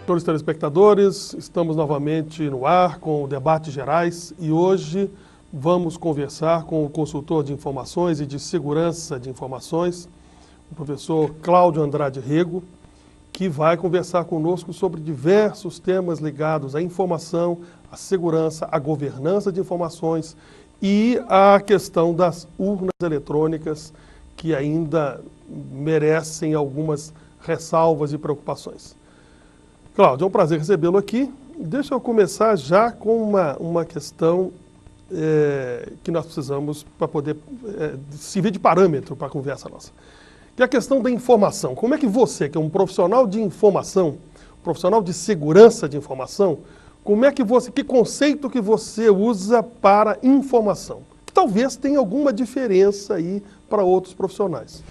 Todos os telespectadores, estamos novamente no ar com o Debates Gerais e hoje vamos conversar com o consultor de informações e de segurança de informações, o professor Cláudio Andrade Rego, que vai conversar conosco sobre diversos temas ligados à informação, à segurança, à governança de informações e à questão das urnas eletrônicas, que ainda merecem algumas ressalvas e preocupações. Cláudio, é um prazer recebê-lo aqui. Deixa eu começar já com uma questão que nós precisamos para poder servir de parâmetro para a conversa nossa. Que é a questão da informação. Como é que você, que é um profissional de informação, profissional de segurança de informação, que conceito que você usa para informação? Que talvez tenha alguma diferença aí para outros profissionais.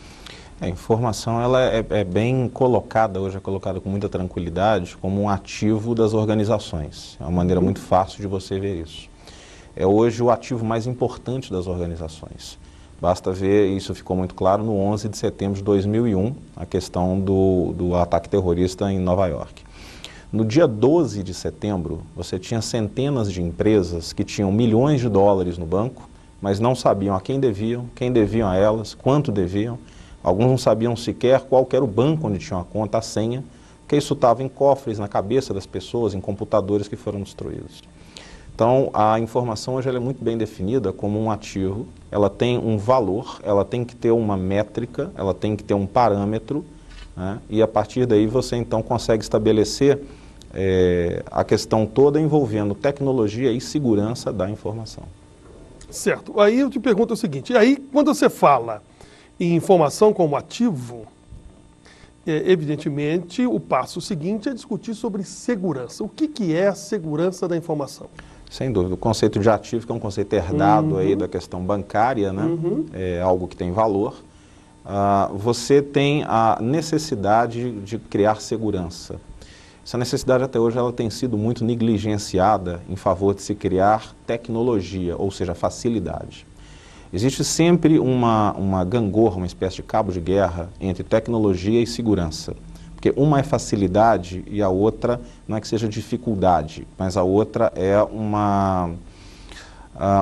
A informação ela é bem colocada, hoje é colocada com muita tranquilidade, como um ativo das organizações. É uma maneira muito fácil de você ver isso. É hoje o ativo mais importante das organizações. Basta ver, isso ficou muito claro no 11 de setembro de 2001, a questão do ataque terrorista em Nova York. No dia 12 de setembro, você tinha centenas de empresas que tinham milhões de dólares no banco, mas não sabiam a quem deviam a elas, quanto deviam. Alguns não sabiam sequer qual era o banco onde tinham a conta, a senha, porque isso estava em cofres na cabeça das pessoas, em computadores que foram destruídos. Então, a informação hoje ela é muito bem definida como um ativo, ela tem um valor, ela tem que ter uma métrica, ela tem que ter um parâmetro, né? E a partir daí você então consegue estabelecer a questão toda envolvendo tecnologia e segurança da informação. Certo. Aí eu te pergunto o seguinte, e aí quando você fala em informação como ativo, evidentemente o passo seguinte é discutir sobre segurança. O que é a segurança da informação? Sem dúvida. O conceito de ativo, que é um conceito herdado aí da questão bancária, né? É algo que tem valor. Você tem a necessidade de criar segurança. Essa necessidade até hoje ela tem sido muito negligenciada em favor de se criar tecnologia, ou seja, facilidade. Existe sempre uma gangorra, uma espécie de cabo de guerra entre tecnologia e segurança. Porque uma é facilidade e a outra não é que seja dificuldade, mas a outra é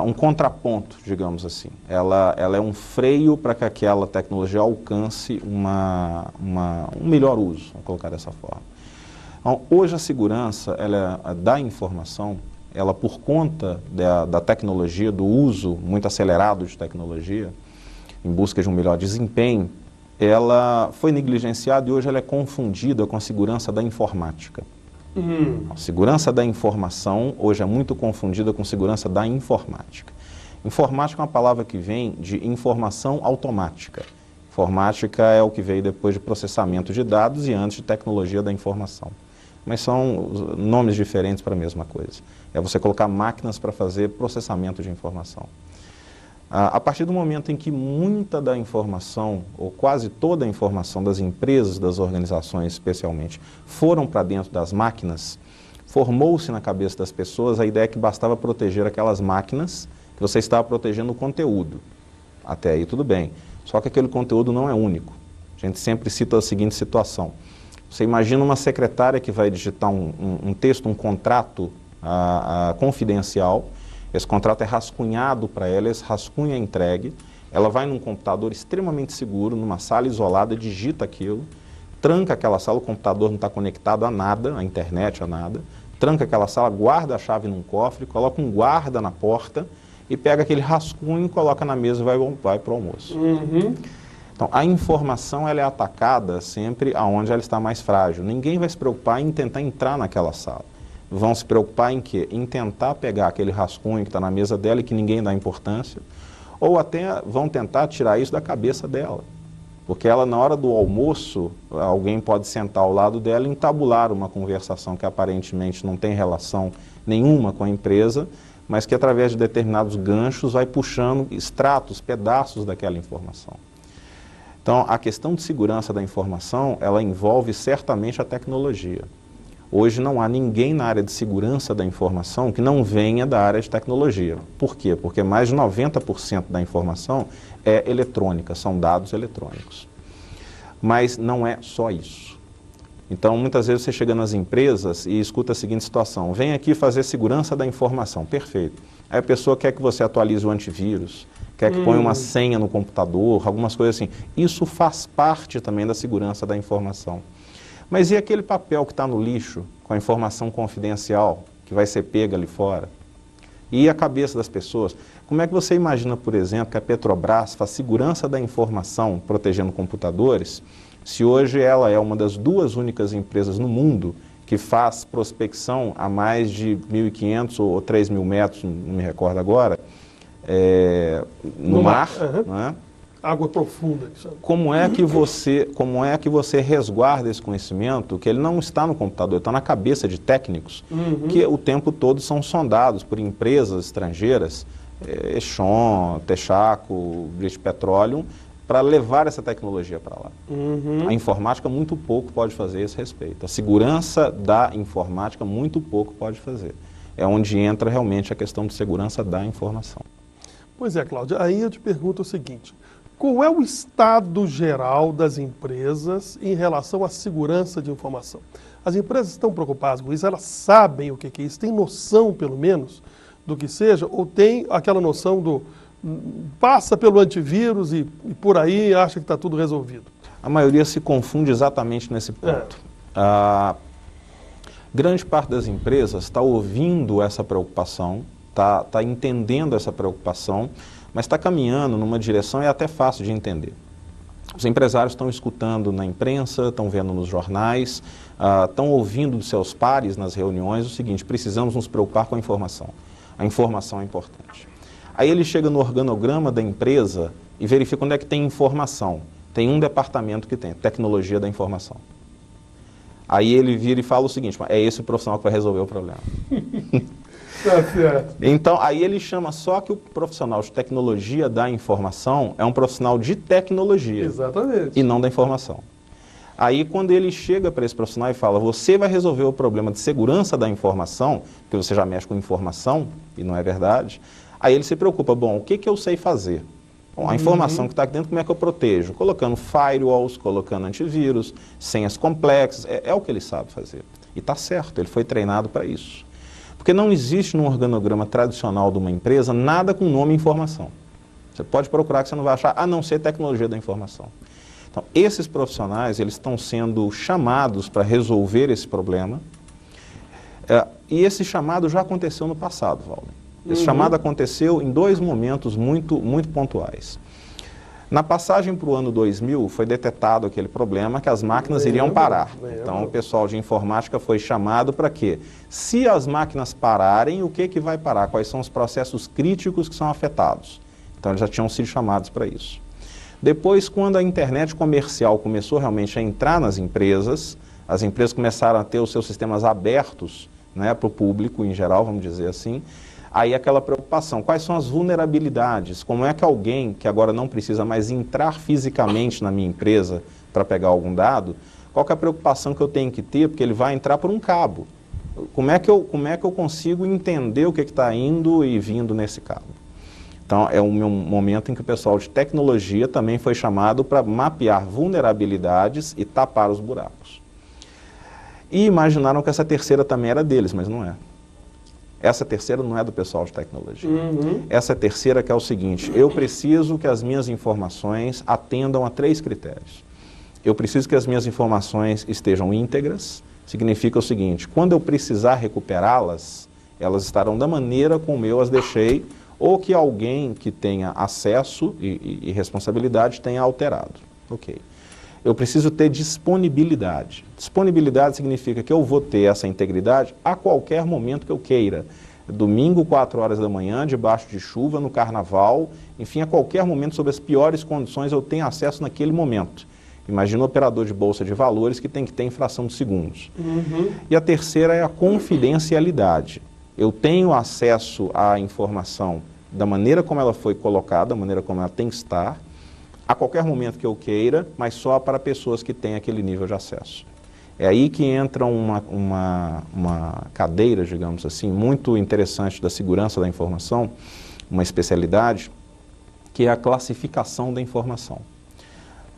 um contraponto, digamos assim. Ela é um freio para que aquela tecnologia alcance um melhor uso, vamos colocar dessa forma. Então, hoje a segurança da informação, ela por conta da tecnologia, do uso muito acelerado de tecnologia, em busca de um melhor desempenho, ela foi negligenciada e hoje ela é confundida com a segurança da informática. A segurança da informação hoje é muito confundida com segurança da informática. Informática é uma palavra que vem de informação automática. Informática é o que veio depois de processamento de dados e antes de tecnologia da informação. Mas são nomes diferentes para a mesma coisa. É você colocar máquinas para fazer processamento de informação. A partir do momento em que muita da informação, ou quase toda a informação das empresas, das organizações especialmente, foram para dentro das máquinas, formou-se na cabeça das pessoas a ideia que bastava proteger aquelas máquinas, que você estava protegendo o conteúdo. Até aí tudo bem. Só que aquele conteúdo não é único. A gente sempre cita a seguinte situação. Você imagina uma secretária que vai digitar um texto, um contrato confidencial, esse contrato é rascunhado para ela, esse rascunho é entregue, ela vai num computador extremamente seguro, numa sala isolada, digita aquilo, tranca aquela sala, o computador não está conectado a nada, à internet, a nada, tranca aquela sala, guarda a chave num cofre, coloca um guarda na porta e pega aquele rascunho, coloca na mesa e vai para o almoço. Então, a informação ela é atacada sempre aonde ela está mais frágil. Ninguém vai se preocupar em tentar entrar naquela sala. Vão se preocupar em quê? Em tentar pegar aquele rascunho que está na mesa dela e que ninguém dá importância, ou até vão tentar tirar isso da cabeça dela. Porque ela, na hora do almoço, alguém pode sentar ao lado dela e entabular uma conversação que aparentemente não tem relação nenhuma com a empresa, mas que através de determinados ganchos vai puxando extratos, pedaços daquela informação. Então, a questão de segurança da informação, ela envolve certamente a tecnologia. Hoje não há ninguém na área de segurança da informação que não venha da área de tecnologia. Por quê? Porque mais de 90% da informação é eletrônica, são dados eletrônicos. Mas não é só isso. Então, muitas vezes você chega nas empresas e escuta a seguinte situação: vem aqui fazer segurança da informação. Perfeito. Aí a pessoa quer que você atualize o antivírus, quer que ponha uma senha no computador, algumas coisas assim. Isso faz parte também da segurança da informação. Mas e aquele papel que está no lixo, com a informação confidencial, que vai ser pega ali fora? E a cabeça das pessoas? Como é que você imagina, por exemplo, que a Petrobras faz segurança da informação protegendo computadores, se hoje ela é uma das 2 únicas empresas no mundo que faz prospecção a mais de 1.500 ou 3.000 metros, não me recordo agora, no mar, né? Água profunda. Como é que você resguarda esse conhecimento, que ele não está no computador, está na cabeça de técnicos, que o tempo todo são sondados por empresas estrangeiras, Exxon, Texaco, British Petroleum, para levar essa tecnologia para lá. A informática muito pouco pode fazer a esse respeito. A segurança da informática muito pouco pode fazer. É onde entra realmente a questão de segurança da informação. Pois é, Cláudia, aí eu te pergunto o seguinte: qual é o estado geral das empresas em relação à segurança de informação? As empresas estão preocupadas com isso? Elas sabem o que é isso? Têm noção, pelo menos, do que seja? Ou tem aquela noção do passa pelo antivírus e por aí acha que está tudo resolvido? A maioria se confunde exatamente nesse ponto. A grande parte das empresas está ouvindo essa preocupação, está entendendo essa preocupação, mas está caminhando numa direção e é até fácil de entender. Os empresários estão escutando na imprensa, estão vendo nos jornais, estão ouvindo dos seus pares nas reuniões o seguinte: precisamos nos preocupar com a informação. A informação é importante. Aí ele chega no organograma da empresa e verifica onde é que tem informação. Tem um departamento que tem, tecnologia da informação. Aí ele vira e fala o seguinte: é esse o profissional que vai resolver o problema. Tá certo. Então, aí ele chama só que o profissional de tecnologia da informação é um profissional de tecnologia. Exatamente. E não da informação. Aí, quando ele chega para esse profissional e fala: você vai resolver o problema de segurança da informação, porque você já mexe com informação, e não é verdade, aí ele se preocupa: bom, o que eu sei fazer? Bom, a informação que está aqui dentro, como é que eu protejo? Colocando firewalls, colocando antivírus, senhas complexas, é o que ele sabe fazer. E está certo, ele foi treinado para isso. Porque não existe no organograma tradicional de uma empresa nada com nome informação. Você pode procurar que você não vai achar, a não ser tecnologia da informação. Então, esses profissionais, eles estão sendo chamados para resolver esse problema. E esse chamado já aconteceu no passado, Valdo. Esse chamado aconteceu em 2 momentos muito pontuais. Na passagem para o ano 2000, foi detectado aquele problema que as máquinas iriam parar. Então, o pessoal de informática foi chamado para quê? Se as máquinas pararem, o que vai parar? Quais são os processos críticos que são afetados? Então, eles já tinham sido chamados para isso. Depois, quando a internet comercial começou realmente a entrar nas empresas, as empresas começaram a ter os seus sistemas abertos, né, para o público em geral, vamos dizer assim. Aí aquela preocupação, quais são as vulnerabilidades? Como é que alguém que agora não precisa mais entrar fisicamente na minha empresa para pegar algum dado, qual que é a preocupação que eu tenho que ter? Porque ele vai entrar por um cabo. Como é que eu consigo entender o que está indo e vindo nesse cabo? Então, é um momento em que o pessoal de tecnologia também foi chamado para mapear vulnerabilidades e tapar os buracos. E imaginaram que essa terceira também era deles, mas não é. Essa terceira não é do pessoal de tecnologia. Essa terceira que é o seguinte: eu preciso que as minhas informações atendam a 3 critérios. Eu preciso que as minhas informações estejam íntegras, significa o seguinte: quando eu precisar recuperá-las, elas estarão da maneira como eu as deixei, ou que alguém que tenha acesso e responsabilidade tenha alterado. Ok. Eu preciso ter disponibilidade. Disponibilidade significa que eu vou ter essa integridade a qualquer momento que eu queira. Domingo, 4 horas da manhã, debaixo de chuva, no carnaval, enfim, a qualquer momento, sob as piores condições, eu tenho acesso naquele momento. Imagina o operador de bolsa de valores que tem que ter em fração de segundos. E a terceira é a confidencialidade. Eu tenho acesso à informação da maneira como ela foi colocada, da maneira como ela tem que estar, a qualquer momento que eu queira, mas só para pessoas que têm aquele nível de acesso. É aí que entra uma cadeira, digamos assim, muito interessante da segurança da informação, uma especialidade, que é a classificação da informação.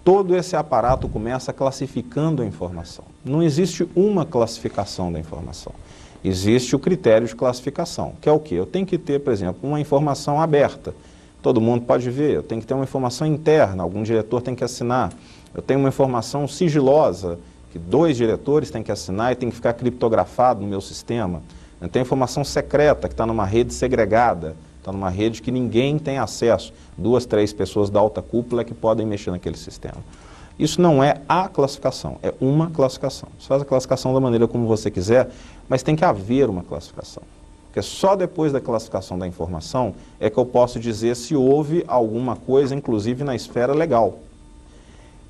todo esse aparato começa classificando a informação. Não existe uma classificação da informação. Existe o critério de classificação, que é o quê? Eu tenho que ter, por exemplo, uma informação aberta. Todo mundo pode ver. Eu tenho que ter uma informação interna, algum diretor tem que assinar. Eu tenho uma informação sigilosa, que 2 diretores têm que assinar e tem que ficar criptografado no meu sistema. Eu tenho informação secreta, que está numa rede segregada, está numa rede que ninguém tem acesso. 2, 3 pessoas da alta cúpula que podem mexer naquele sistema. Isso não é a classificação, é uma classificação. Você faz a classificação da maneira como você quiser, mas tem que haver uma classificação. Porque só depois da classificação da informação é que eu posso dizer se houve alguma coisa, inclusive na esfera legal.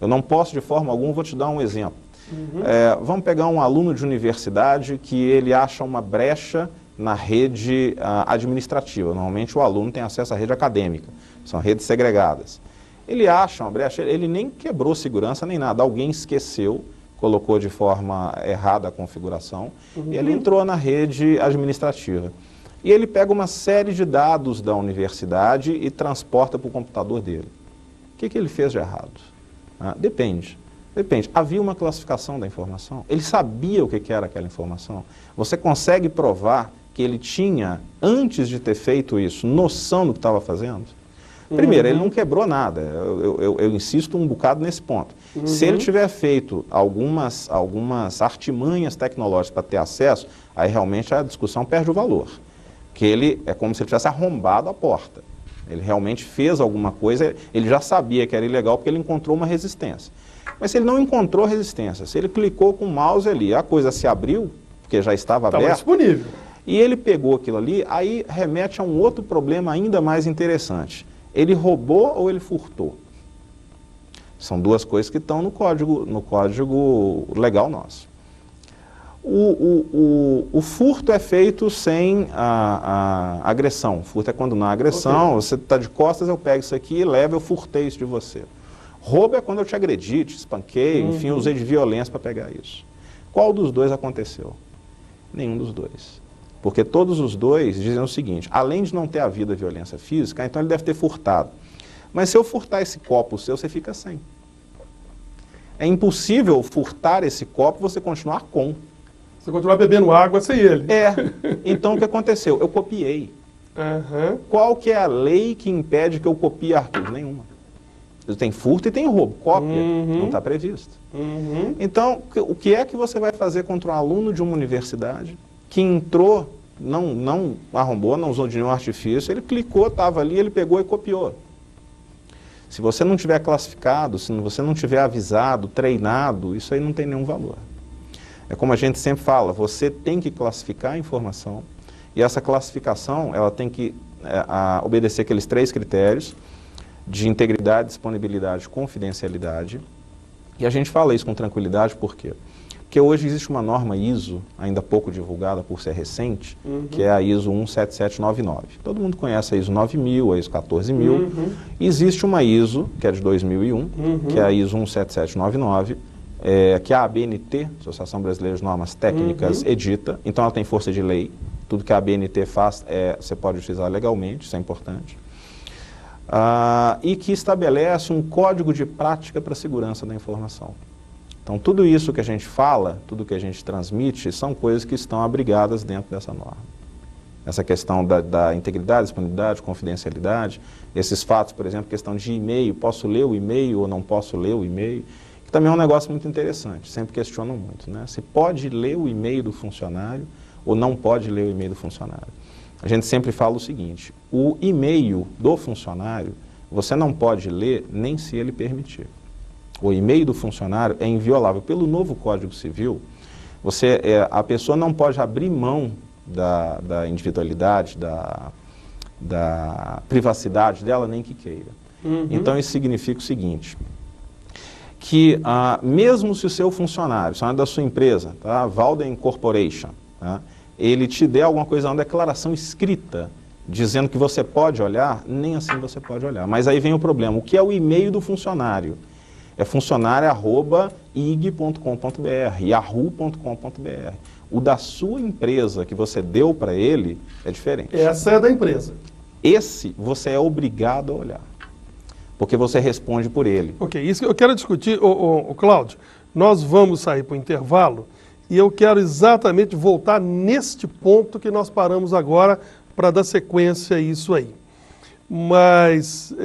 Eu não posso de forma alguma, vou te dar um exemplo. Vamos pegar um aluno de universidade que ele acha uma brecha na rede administrativa. Normalmente o aluno tem acesso à rede acadêmica, são redes segregadas. Ele acha uma brecha, ele nem quebrou segurança nem nada, alguém esqueceu, colocou de forma errada a configuração, e ele entrou na rede administrativa. E ele pega uma série de dados da universidade e transporta para o computador dele. O que ele fez de errado? Depende. Havia uma classificação da informação? Ele sabia o que era aquela informação? Você consegue provar que ele tinha, antes de ter feito isso, noção do que estava fazendo? Primeiro, ele não quebrou nada, eu insisto um bocado nesse ponto. Se ele tiver feito algumas artimanhas tecnológicas para ter acesso, aí realmente a discussão perde o valor. Porque ele é como se ele tivesse arrombado a porta. Ele realmente fez alguma coisa, ele já sabia que era ilegal porque ele encontrou uma resistência. Mas se ele não encontrou resistência, se ele clicou com o mouse ali, a coisa se abriu, porque já estava aberta, disponível. E ele pegou aquilo ali, aí remete a um outro problema ainda mais interessante. Ele roubou ou ele furtou? São duas coisas que estão no código legal nosso. O furto é feito sem a agressão. O furto é quando não há agressão, você está de costas, eu pego isso aqui e levo, eu furtei isso de você. Roubo é quando eu te agredi, te espanquei, enfim, eu usei de violência para pegar isso. Qual dos dois aconteceu? Nenhum dos dois. Porque todos os dois dizem o seguinte, além de não ter havido a violência física, então ele deve ter furtado. Mas se eu furtar esse copo seu, você fica sem. É impossível furtar esse copo e você continuar com. Você continuar bebendo água sem ele. Então o que aconteceu? Eu copiei. Qual que é a lei que impede que eu copie arquivos? Nenhuma. Tem furto e tem roubo. Cópia não está previsto. Então, o que é que você vai fazer contra um aluno de uma universidade que entrou, não arrombou, não usou de nenhum artifício, ele clicou, estava ali, ele pegou e copiou. Se você não tiver classificado, se você não tiver avisado, treinado, isso aí não tem nenhum valor. É como a gente sempre fala, você tem que classificar a informação e essa classificação ela tem que obedecer aqueles 3 critérios de integridade, disponibilidade, confidencialidade. E a gente fala isso com tranquilidade, por quê? Porque hoje existe uma norma ISO, ainda pouco divulgada por ser recente, que é a ISO 17799. Todo mundo conhece a ISO 9000, a ISO 14000. Existe uma ISO, que é de 2001, que é a ISO 17799, que a ABNT, Associação Brasileira de Normas Técnicas, edita. Então ela tem força de lei. Tudo que a ABNT faz, você pode utilizar legalmente, isso é importante. E que estabelece um código de prática para a segurança da informação. Então, tudo isso que a gente fala, tudo que a gente transmite, são coisas que estão abrigadas dentro dessa norma. Essa questão da integridade, disponibilidade, confidencialidade, esses fatos, por exemplo, questão de e-mail, posso ler o e-mail ou não posso ler o e-mail, que também é um negócio muito interessante, sempre questionam muito, né? Se pode ler o e-mail do funcionário ou não pode ler o e-mail do funcionário. A gente sempre fala o seguinte, o e-mail do funcionário, você não pode ler nem se ele permitir. O e-mail do funcionário é inviolável. Pelo novo Código Civil, a pessoa não pode abrir mão da individualidade, da privacidade dela, nem que queira. Então, isso significa o seguinte, que mesmo se o seu funcionário da sua empresa, tá, Valden Corporation, tá, ele te der alguma coisa, uma declaração escrita, dizendo que você pode olhar, nem assim você pode olhar. Mas aí vem o problema, o que é o e-mail do funcionário? É funcionário@ig.com.br, yahoo.com.br. O da sua empresa que você deu para ele é diferente. Essa é da empresa. Esse você é obrigado a olhar. porque você responde por ele. Ok, isso que eu quero discutir, Cláudio, nós vamos sair para o intervalo e eu quero exatamente voltar neste ponto que nós paramos agora para dar sequência a isso aí. Mas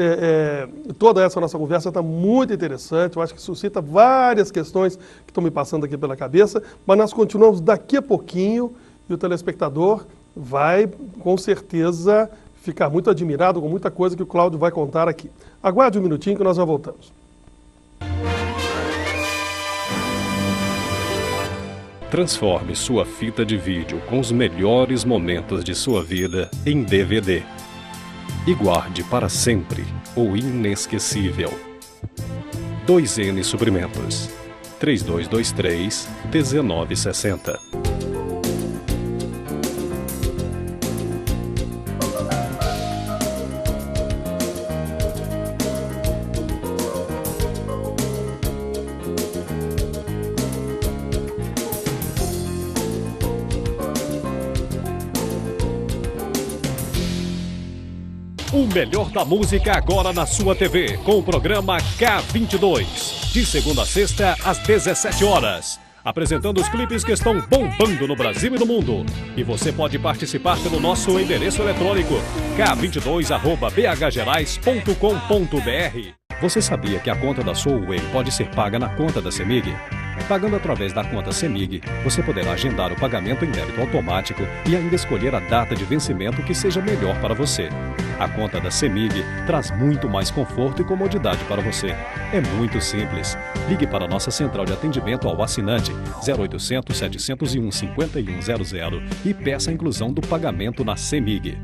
toda essa nossa conversa está muito interessante, eu acho que suscita várias questões que estão me passando aqui pela cabeça, mas nós continuamos daqui a pouquinho e o telespectador vai, com certeza, ficar muito admirado com muita coisa que o Cláudio vai contar aqui. Aguarde um minutinho que nós já voltamos. Transforme sua fita de vídeo com os melhores momentos de sua vida em DVD. E guarde para sempre o inesquecível. 2N Suprimentos. 3223-1960. O melhor da música agora na sua TV, com o programa K22. De segunda a sexta, às 17 horas. Apresentando os clipes que estão bombando no Brasil e no mundo. E você pode participar pelo nosso endereço eletrônico k22@bhgerais.com.br. Você sabia que a conta da Soulway pode ser paga na conta da CEMIG? Pagando através da conta CEMIG, você poderá agendar o pagamento em débito automático e ainda escolher a data de vencimento que seja melhor para você. A conta da CEMIG traz muito mais conforto e comodidade para você. É muito simples. Ligue para a nossa central de atendimento ao assinante 0800 701 5100 e peça a inclusão do pagamento na CEMIG.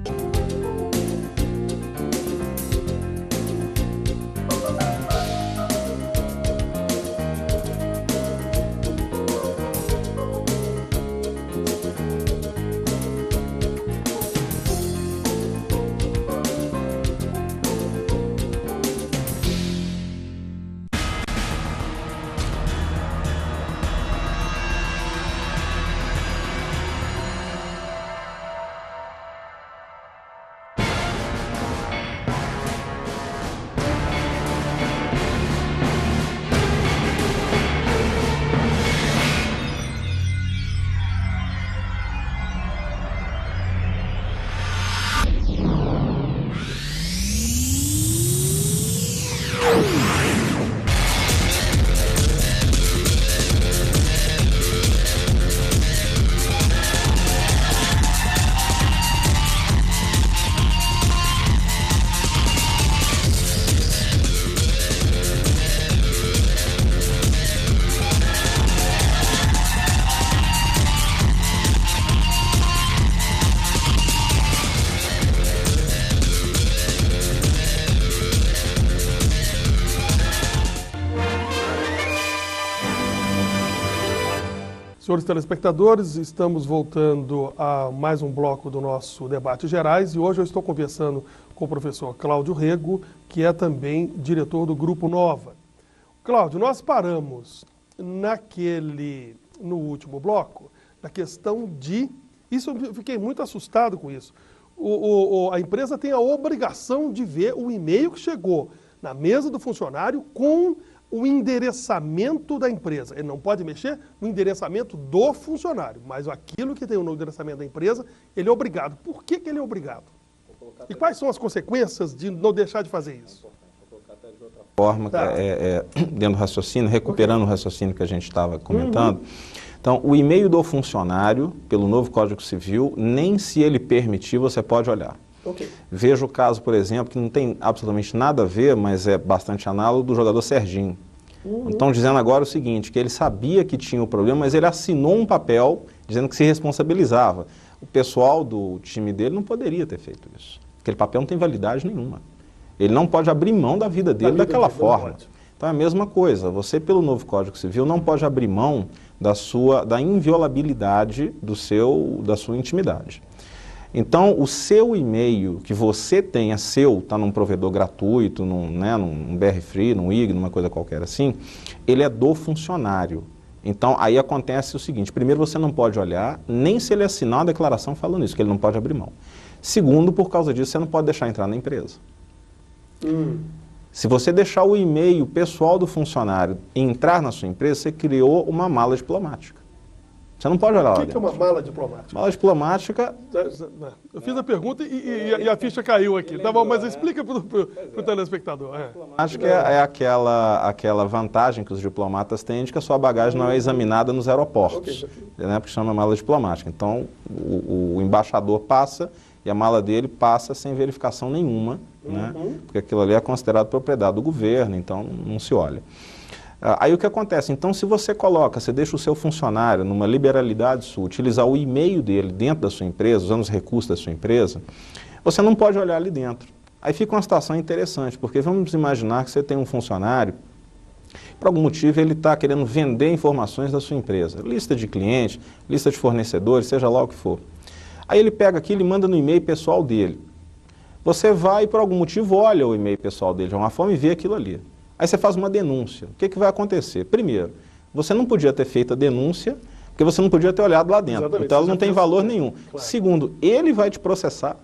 Senhores telespectadores, estamos voltando a mais um bloco do nosso Debate Gerais e hoje eu estou conversando com o professor Cláudio Rego, que é também diretor do Grupo Nova. Cláudio, nós paramos no último bloco, na questão de... Isso eu fiquei muito assustado com isso. A empresa tem a obrigação de ver o e-mail que chegou na mesa do funcionário com o endereçamento da empresa. Ele não pode mexer no endereçamento do funcionário, mas aquilo que tem no endereçamento da empresa, ele é obrigado. Por que ele é obrigado? E quais são as consequências de não deixar de fazer isso? Forma, dentro do raciocínio, recuperando o raciocínio que a gente estava comentando. Então, o e-mail do funcionário, pelo novo Código Civil, nem se ele permitir, você pode olhar. Veja o caso, por exemplo, que não tem absolutamente nada a ver, mas é bastante análogo, do jogador Serginho. Estão dizendo agora o seguinte, que ele sabia que tinha o problema, mas ele assinou um papel dizendo que se responsabilizava. O pessoal do time dele não poderia ter feito isso. Aquele papel não tem validade nenhuma. Ele não pode abrir mão da vida dele daquela forma. Então é a mesma coisa, você pelo novo Código Civil não pode abrir mão da inviolabilidade da sua intimidade. Então, o seu e-mail que você tem, é seu, está num provedor gratuito, num BR Free, num IG, numa coisa qualquer assim, ele é do funcionário. Então, aí acontece o seguinte, primeiro você não pode olhar, nem se ele assinar uma declaração falando isso, que ele não pode abrir mão. Segundo, por causa disso, você não pode deixar entrar na empresa. Se você deixar o e-mail pessoal do funcionário entrar na sua empresa, você criou uma mala diplomática. Você não pode olhar lá O que é uma mala diplomática? Mala diplomática... Eu fiz a pergunta e a ficha caiu aqui. Tá bom, mas explica para o telespectador. Acho que é aquela vantagem que os diplomatas têm de que a sua bagagem não é examinada nos aeroportos, né, porque chama mala diplomática. Então, o embaixador passa e a mala dele passa sem verificação nenhuma, né, porque aquilo ali é considerado propriedade do governo, então não se olha. Aí o que acontece? Então, se você deixa o seu funcionário numa liberalidade sua, utilizar o e-mail dele dentro da sua empresa, usando os recursos da sua empresa, você não pode olhar ali dentro. Aí fica uma situação interessante, porque vamos imaginar que você tem um funcionário, por algum motivo ele está querendo vender informações da sua empresa, lista de clientes, lista de fornecedores, seja lá o que for. Aí ele pega aquilo e manda no e-mail pessoal dele. Você vai e por algum motivo olha o e-mail pessoal dele de uma forma e vê aquilo ali. Aí você faz uma denúncia. O que vai acontecer? Primeiro, você não podia ter feito a denúncia, porque você não podia ter olhado lá dentro. Exatamente. Então ela não tem valor nenhum. Claro. Segundo, ele vai te processar,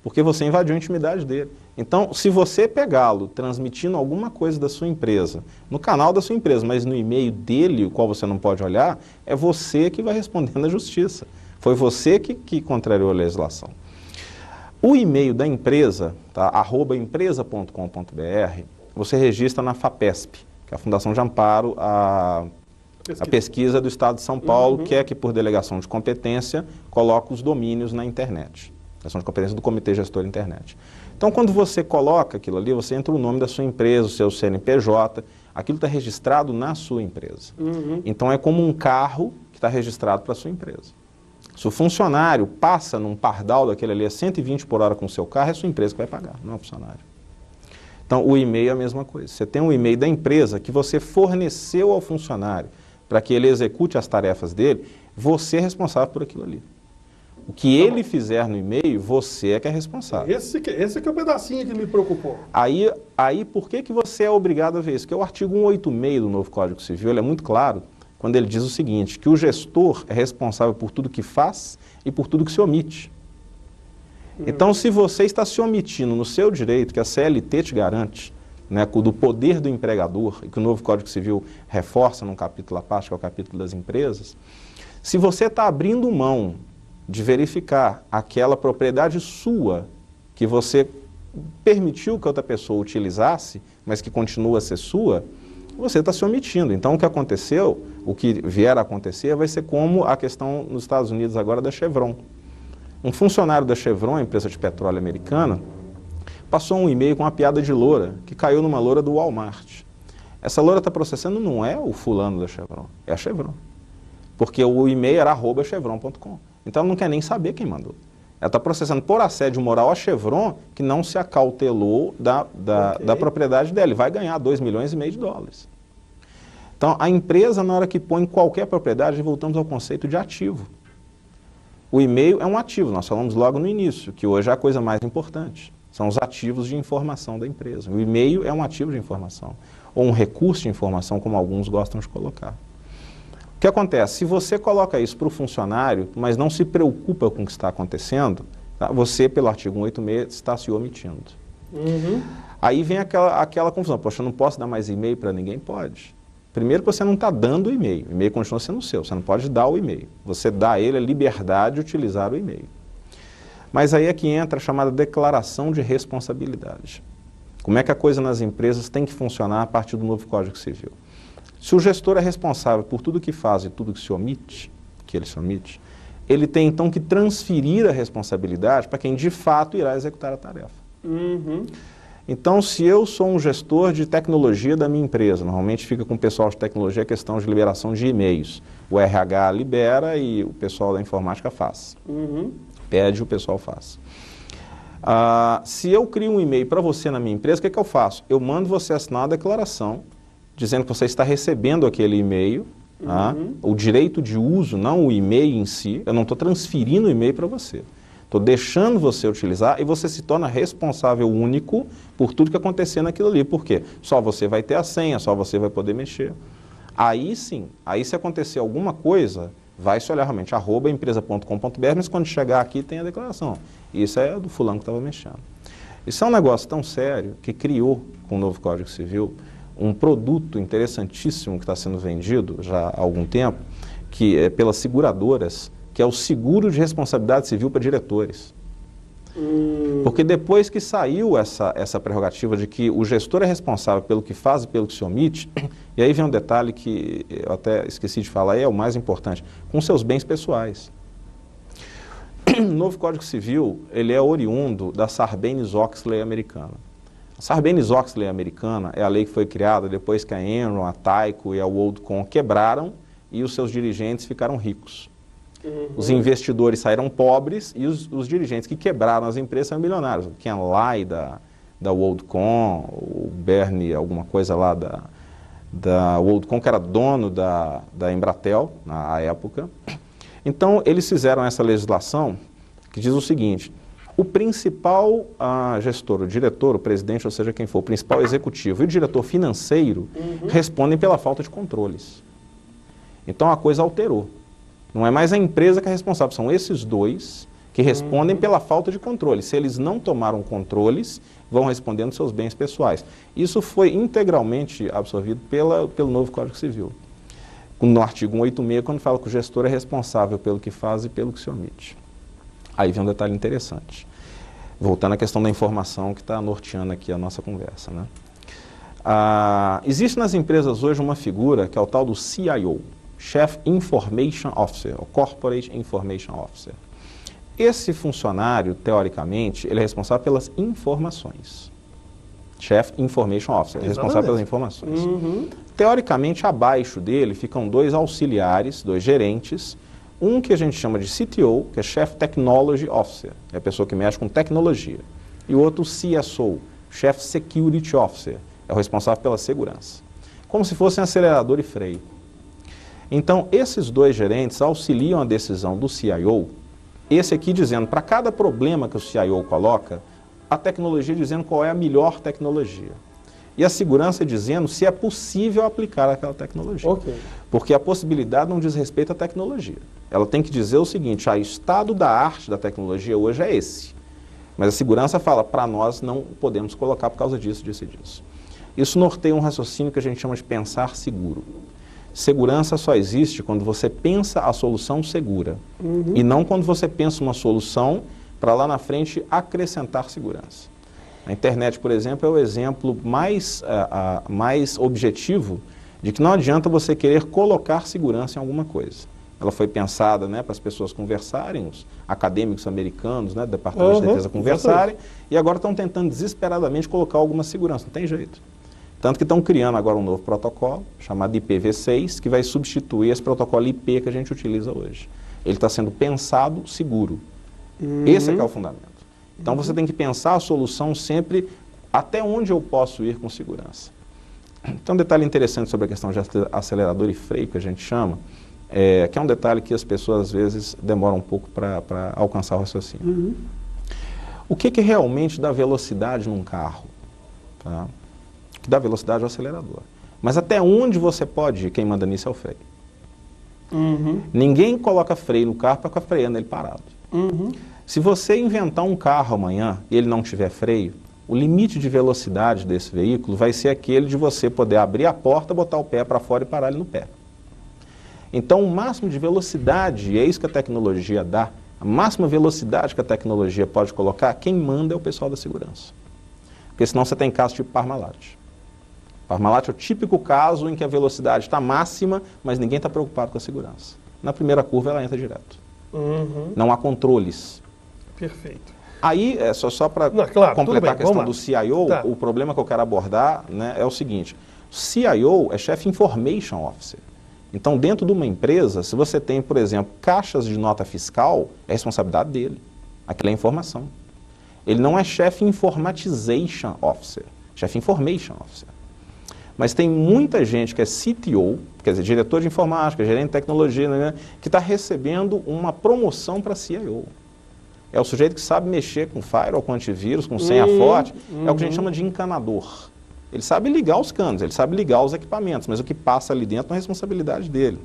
porque você invadiu a intimidade dele. Então, se você pegá-lo transmitindo alguma coisa da sua empresa, no canal da sua empresa, mas no e-mail dele, o qual você não pode olhar, é você que vai responder na justiça. Foi você que contrariou a legislação. O e-mail da empresa, tá, @empresa.com.br, você registra na FAPESP, que é a Fundação de Amparo à Pesquisa do Estado de São Paulo, que é que, por delegação de competência, coloca os domínios na internet. Delegação de competência do Comitê Gestor de Internet. Então, quando você coloca aquilo ali, você entra o nome da sua empresa, o seu CNPJ, aquilo está registrado na sua empresa. Então, é como um carro que está registrado para a sua empresa. Se o funcionário passa num pardal daquele ali a 120 por hora com o seu carro, é a sua empresa que vai pagar, não é o funcionário. Então, o e-mail é a mesma coisa. Você tem um e-mail da empresa que você forneceu ao funcionário para que ele execute as tarefas dele, você é responsável por aquilo ali. O que ele fizer no e-mail, você é que é responsável. Esse que é o pedacinho que me preocupou. Aí por que você é obrigado a ver isso? Porque o artigo 186 do novo Código Civil ele é muito claro quando ele diz o seguinte, que o gestor é responsável por tudo que faz e por tudo que se omite. Então, se você está se omitindo no seu direito, que a CLT te garante, né, do poder do empregador, e que o novo Código Civil reforça num capítulo à parte, que é o capítulo das empresas, se você está abrindo mão de verificar aquela propriedade sua, que você permitiu que outra pessoa utilizasse, mas que continua a ser sua, você está se omitindo. Então, o que aconteceu, o que vier a acontecer, vai ser como a questão nos Estados Unidos agora da Chevron. Um funcionário da Chevron, a empresa de petróleo americana, passou um e-mail com uma piada de loura, que caiu numa loura do Walmart. Essa loura está processando não é o fulano da Chevron, é a Chevron. Porque o e-mail era @chevron.com. Então ela não quer nem saber quem mandou. Ela está processando por assédio moral a Chevron, que não se acautelou da propriedade dela. E vai ganhar 2,5 milhões de dólares. Então, a empresa, na hora que põe qualquer propriedade, voltamos ao conceito de ativo. O e-mail é um ativo, nós falamos logo no início, que hoje é a coisa mais importante. São os ativos de informação da empresa. O e-mail é um ativo de informação, ou um recurso de informação, como alguns gostam de colocar. O que acontece? Se você coloca isso para o funcionário, mas não se preocupa com o que está acontecendo, tá? Você, pelo artigo 186, está se omitindo. Aí vem aquela confusão. Poxa, eu não posso dar mais e-mail para ninguém? Pode. Primeiro que você não está dando o e-mail. O e-mail continua sendo seu. Você não pode dar o e-mail. Você dá a ele a liberdade de utilizar o e-mail. Mas aí é que entra a chamada declaração de responsabilidade. Como é que a coisa nas empresas tem que funcionar a partir do novo Código Civil? Se o gestor é responsável por tudo que faz e tudo que ele se omite, ele tem então que transferir a responsabilidade para quem de fato irá executar a tarefa. Então, se eu sou um gestor de tecnologia da minha empresa, normalmente fica com o pessoal de tecnologia a questão de liberação de e-mails. O RH libera e o pessoal da informática faz. Pede, o pessoal faz. Se eu crio um e-mail para você na minha empresa, o que eu faço? Eu mando você assinar uma declaração dizendo que você está recebendo aquele e-mail, o direito de uso, não o e-mail em si. Eu não estou transferindo o e-mail para você. Estou deixando você utilizar e você se torna responsável único por tudo que acontecer naquilo ali. Por quê? Só você vai ter a senha, só você vai poder mexer. Aí sim, aí se acontecer alguma coisa, vai se olhar realmente, @empresa.com.br, mas quando chegar aqui tem a declaração. Isso é do fulano que estava mexendo. Isso é um negócio tão sério que criou, com o novo Código Civil, um produto interessantíssimo que está sendo vendido já há algum tempo, que é pelas seguradoras, que é o seguro de responsabilidade civil para diretores. Porque depois que saiu essa prerrogativa de que o gestor é responsável pelo que faz e pelo que se omite, e aí vem um detalhe que eu até esqueci de falar, é o mais importante, com seus bens pessoais. O novo Código Civil, ele é oriundo da Sarbanes-Oxley americana. A Sarbanes-Oxley americana é a lei que foi criada depois que a Enron, a Tyco e a WorldCom quebraram e os seus dirigentes ficaram ricos. Os investidores saíram pobres e os dirigentes que quebraram as empresas saíram milionários. O Ken Lay da WorldCom, o Bernie, alguma coisa lá da WorldCom, que era dono da Embratel na época. Então, eles fizeram essa legislação que diz o seguinte: o principal gestor, o diretor, o presidente, ou seja, quem for, o principal executivo e o diretor financeiro respondem pela falta de controles. Então, a coisa alterou. Não é mais a empresa que é responsável, são esses dois que respondem pela falta de controle. Se eles não tomaram controles, vão respondendo seus bens pessoais. Isso foi integralmente absorvido pelo novo Código Civil. No artigo 186, quando fala que o gestor é responsável pelo que faz e pelo que se omite. Aí vem um detalhe interessante. Voltando à questão da informação que está norteando aqui a nossa conversa, né? Existe nas empresas hoje uma figura que é o tal do CIO, Chief Information Officer, ou Corporate Information Officer. Esse funcionário, teoricamente, ele é responsável pelas informações. Chief Information Officer, é responsável pelas informações. Teoricamente, abaixo dele ficam dois auxiliares, dois gerentes, um que a gente chama de CTO, que é Chief Technology Officer, é a pessoa que mexe com tecnologia, e o outro CSO, Chief Security Officer, é o responsável pela segurança. Como se fossem acelerador e freio. Então, esses dois gerentes auxiliam a decisão do CIO, esse aqui dizendo, para cada problema que o CIO coloca, a tecnologia dizendo qual é a melhor tecnologia. E a segurança dizendo se é possível aplicar aquela tecnologia. Porque a possibilidade não diz respeito à tecnologia. Ela tem que dizer o seguinte: o estado da arte da tecnologia hoje é esse. Mas a segurança fala, para nós não podemos colocar por causa disso, disso e disso. Isso norteia um raciocínio que a gente chama de pensar seguro. Segurança só existe quando você pensa a solução segura. E não quando você pensa uma solução para lá na frente acrescentar segurança. A internet, por exemplo, é o exemplo mais objetivo de que não adianta você querer colocar segurança em alguma coisa. Ela foi pensada, né, para as pessoas conversarem, os acadêmicos americanos, né, do Departamento de Defesa conversarem, e agora estão tentando desesperadamente colocar alguma segurança. Não tem jeito. Tanto que estão criando agora um novo protocolo, chamado IPv6, que vai substituir esse protocolo IP que a gente utiliza hoje. Ele está sendo pensado seguro. Esse é que é o fundamento. Então você tem que pensar a solução sempre até onde eu posso ir com segurança. Então um detalhe interessante sobre a questão de acelerador e freio, que a gente chama, que é um detalhe que as pessoas às vezes demoram um pouco para alcançar o raciocínio. O que realmente dá velocidade num carro? Tá? O que dá velocidade é o acelerador. Mas até onde você pode ir, quem manda nisso é o freio. Ninguém coloca freio no carro para ficar freando ele parado. Se você inventar um carro amanhã e ele não tiver freio, o limite de velocidade desse veículo vai ser aquele de você poder abrir a porta, botar o pé para fora e parar ele no pé. Então, o máximo de velocidade, e é isso que a tecnologia dá, a máxima velocidade que a tecnologia pode colocar, quem manda é o pessoal da segurança. Porque senão você tem caso tipo Parmalat. Parmalat é o típico caso em que a velocidade está máxima, mas ninguém está preocupado com a segurança. Na primeira curva ela entra direto. Não há controles. Perfeito. Aí, só para completar a questão do CIO, o problema que eu quero abordar, né, é o seguinte: CIO é Chief Information Officer. Então, dentro de uma empresa, se você tem, por exemplo, caixas de nota fiscal, é responsabilidade dele. Aquilo é informação. Ele não é Chief Informatization Officer, Chief Information Officer. Mas tem muita gente que é CTO, quer dizer, diretor de informática, gerente de tecnologia, né, que está recebendo uma promoção para CIO. É o sujeito que sabe mexer com firewall, com antivírus, com senha forte. É o que a gente chama de encanador. Ele sabe ligar os canos, ele sabe ligar os equipamentos, mas o que passa ali dentro não é responsabilidade dele.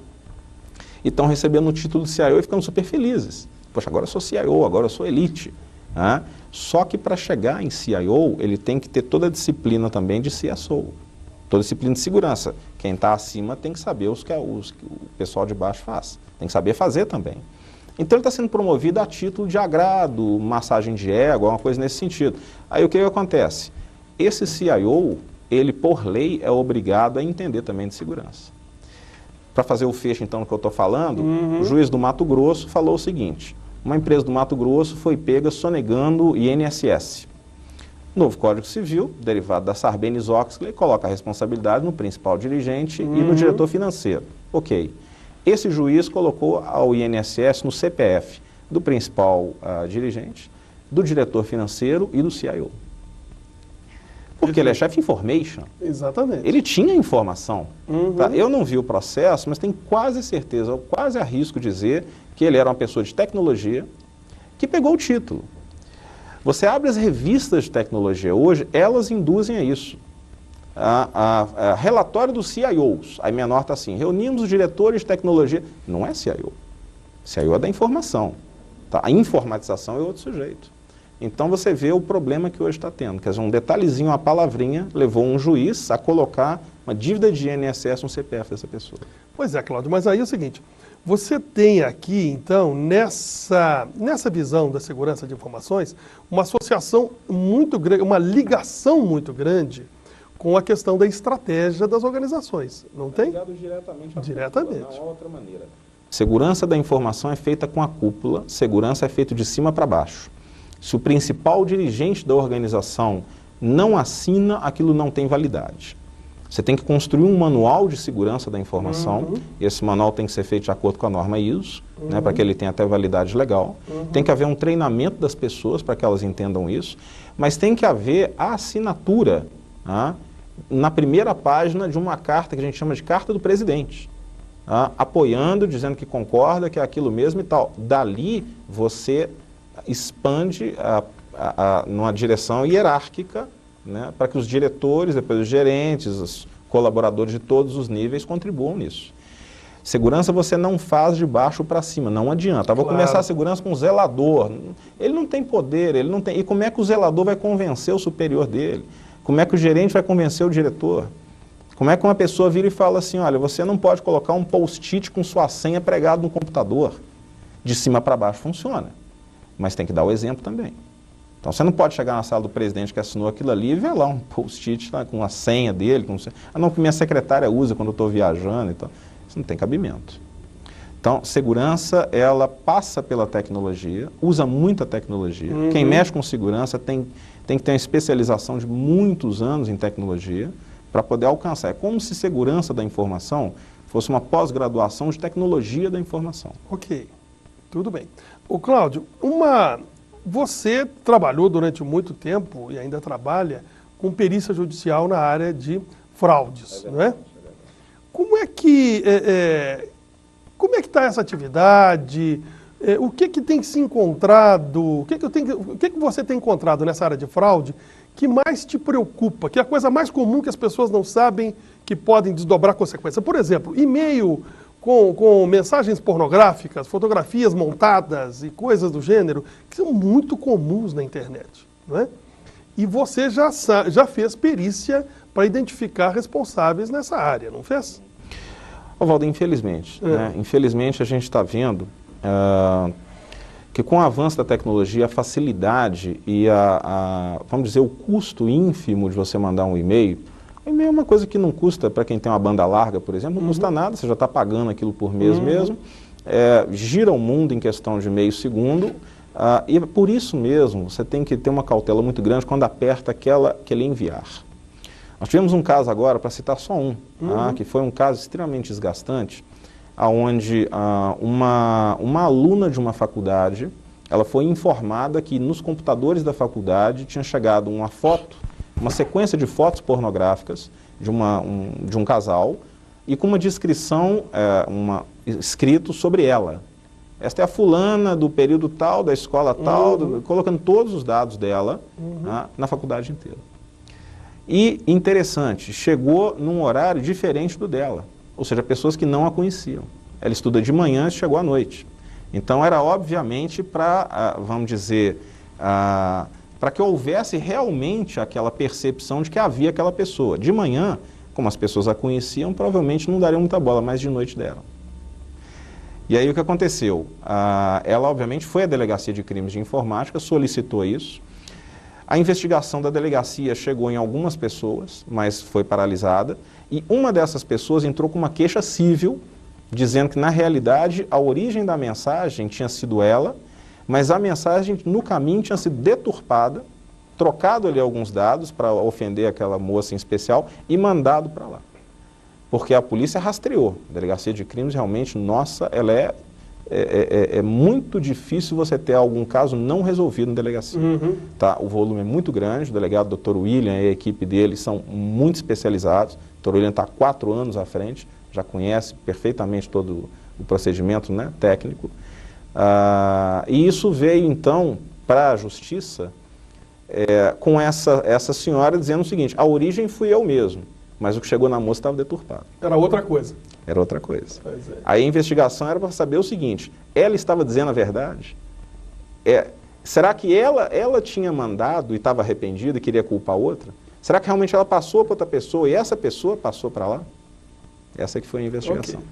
E estão recebendo o título de CIO e ficando super felizes. Poxa, agora eu sou CIO, agora eu sou elite. Né? Só que para chegar em CIO, ele tem que ter toda a disciplina também de CSO, toda a disciplina de segurança. Quem está acima tem que saber os que o pessoal de baixo faz, tem que saber fazer também. Então ele está sendo promovido a título de agrado, massagem de ego, alguma coisa nesse sentido. Aí o que acontece? Esse CIO, ele por lei é obrigado a entender também de segurança. Para fazer o fecho então do que eu estou falando, o juiz do Mato Grosso falou o seguinte: uma empresa do Mato Grosso foi pega sonegando INSS. Novo Código Civil, derivado da Sarbanes-Oxley, coloca a responsabilidade no principal dirigente e no diretor financeiro. Ok. Esse juiz colocou ao INSS no CPF do principal dirigente, do diretor financeiro e do CIO. Porque ele é chefe information. Exatamente. Ele tinha informação. Tá? Eu não vi o processo, mas tenho quase certeza, eu quase arrisco dizer que ele era uma pessoa de tecnologia que pegou o título. Você abre as revistas de tecnologia hoje, elas induzem a isso. Relatório dos CIOs, aí menor está assim: reunimos os diretores de tecnologia. Não é CIO. CIO é da informação. Tá? A informatização é outro sujeito. Então você vê o problema que hoje está tendo. Quer dizer, um detalhezinho, uma palavrinha, levou um juiz a colocar uma dívida de INSS no CPF dessa pessoa. Pois é, Cláudio, mas aí é o seguinte: você tem aqui, então, nessa visão da segurança de informações, uma associação muito grande, uma ligação muito grande com a questão da estratégia das organizações, não tem? Ligado diretamente. Diretamente. Não há outra maneira. Segurança da informação é feita com a cúpula, segurança é feita de cima para baixo. Se o principal dirigente da organização não assina, aquilo não tem validade. Você tem que construir um manual de segurança da informação, esse manual tem que ser feito de acordo com a norma ISO, né, para que ele tenha até validade legal. Tem que haver um treinamento das pessoas para que elas entendam isso, mas tem que haver a assinatura na primeira página de uma carta que a gente chama de carta do presidente, apoiando, dizendo que concorda, que é aquilo mesmo e tal. Dali você expande numa direção hierárquica, né, para que os diretores, depois os gerentes, os colaboradores de todos os níveis contribuam nisso. Segurança você não faz de baixo para cima, não adianta. Eu vou começar a segurança com o zelador. Ele não tem poder, ele não tem. E como é que o zelador vai convencer o superior dele? Como é que o gerente vai convencer o diretor? Como é que uma pessoa vira e fala assim: olha, você não pode colocar um post-it com sua senha pregado no computador. De cima para baixo funciona, mas tem que dar o exemplo também. Então você não pode chegar na sala do presidente que assinou aquilo ali e ver lá um post-it com a senha dele. Não, que minha secretária usa quando eu estou viajando e tal. Isso não tem cabimento. Então, segurança, ela passa pela tecnologia, usa muita tecnologia. Quem mexe com segurança tem que ter uma especialização de muitos anos em tecnologia para poder alcançar. É como se segurança da informação fosse uma pós-graduação de tecnologia da informação. Ok, tudo bem. Ô Cláudio, você trabalhou durante muito tempo e ainda trabalha com perícia judicial na área de fraudes, não é? Como é que está essa atividade? O que tem se encontrado? O que você tem encontrado nessa área de fraude que mais te preocupa? Que é a coisa mais comum que as pessoas não sabem que podem desdobrar consequências? Por exemplo, e-mail com mensagens pornográficas, fotografias montadas e coisas do gênero, que são muito comuns na internet, não é? E você já fez perícia para identificar responsáveis nessa área, não fez? Valdo, infelizmente. Né? Infelizmente a gente está vendo que com o avanço da tecnologia, a facilidade e vamos dizer, o custo ínfimo de você mandar um e-mail. O e-mail é uma coisa que não custa, para quem tem uma banda larga, por exemplo, não custa nada, você já está pagando aquilo por mês mesmo. Gira o mundo em questão de meio segundo. E por isso mesmo, você tem que ter uma cautela muito grande quando aperta aquele enviar. Nós tivemos um caso agora, para citar só um, que foi um caso extremamente desgastante, onde uma aluna de uma faculdade, ela foi informada que nos computadores da faculdade tinha chegado uma foto, uma sequência de fotos pornográficas de um casal e com uma descrição, escrito sobre ela. Esta é a fulana do período tal, da escola tal, colocando todos os dados dela na faculdade inteira. E, interessante, chegou num horário diferente do dela, ou seja, pessoas que não a conheciam. Ela estuda de manhã e chegou à noite. Então, era obviamente para, vamos dizer, para que houvesse realmente aquela percepção de que havia aquela pessoa. De manhã, como as pessoas a conheciam, provavelmente não dariam muita bola, mas de noite deram. E aí o que aconteceu? Ela, obviamente, foi à Delegacia de Crimes de Informática, solicitou isso. A investigação da delegacia chegou em algumas pessoas, mas foi paralisada. E uma dessas pessoas entrou com uma queixa civil, dizendo que, na realidade, a origem da mensagem tinha sido ela, mas a mensagem, no caminho, tinha sido deturpada, trocado ali alguns dados para ofender aquela moça em especial e mandado para lá. Porque a polícia rastreou. A Delegacia de Crimes, realmente, nossa, ela é muito difícil você ter algum caso não resolvido na delegacia. Tá? O volume é muito grande, o delegado Dr. William e a equipe dele são muito especializados. O Dr. William está há 4 anos à frente, já conhece perfeitamente todo o procedimento, né, técnico. E isso veio, então, para a Justiça com essa senhora dizendo o seguinte: a origem fui eu mesmo, mas o que chegou na moça estava deturpado. Era outra coisa. Era outra coisa. Pois é. Aí a investigação era para saber o seguinte: ela estava dizendo a verdade? Será que ela tinha mandado e estava arrependida e queria culpar outra? Será que realmente ela passou para outra pessoa e essa pessoa passou para lá? Essa que foi a investigação. Okay.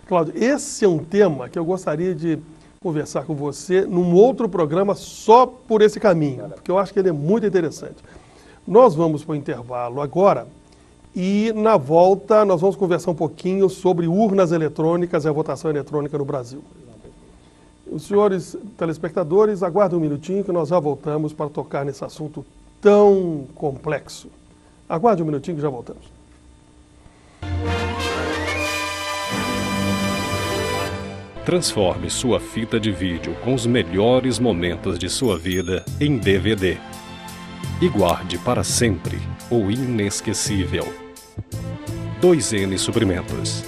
Cláudio, esse é um tema que eu gostaria de conversar com você num outro programa só por esse caminho, porque eu acho que ele é muito interessante. Nós vamos para o intervalo agora e, na volta, nós vamos conversar um pouquinho sobre urnas eletrônicas e a votação eletrônica no Brasil. Os senhores telespectadores, aguardem um minutinho que nós já voltamos para tocar nesse assunto tão complexo. Aguarde um minutinho que já voltamos. Transforme sua fita de vídeo com os melhores momentos de sua vida em DVD. E guarde para sempre o inesquecível. 2N Suprimentos.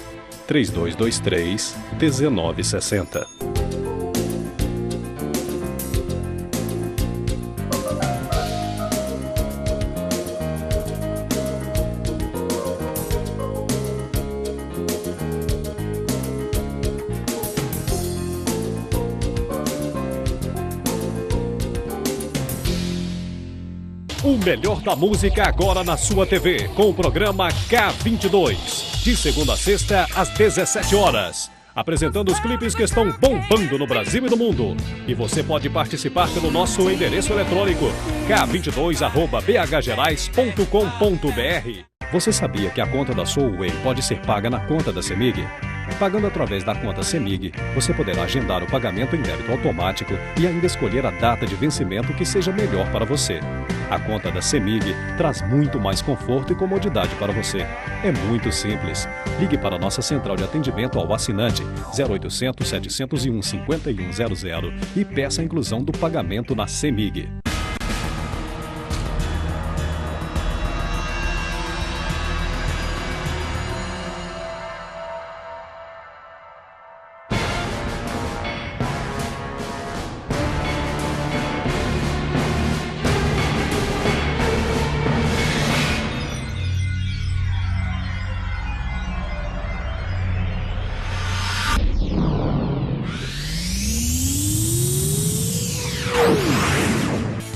3223-1960. O melhor da música agora na sua TV, com o programa K22. De segunda a sexta, às 17 horas. Apresentando os clipes que estão bombando no Brasil e no mundo. E você pode participar pelo nosso endereço eletrônico k22@bhgerais.com.br. Você sabia que a conta da Soulway pode ser paga na conta da CEMIG? Pagando através da conta CEMIG, você poderá agendar o pagamento em débito automático e ainda escolher a data de vencimento que seja melhor para você. A conta da CEMIG traz muito mais conforto e comodidade para você. É muito simples. Ligue para a nossa central de atendimento ao assinante 0800 701 5100 e peça a inclusão do pagamento na CEMIG.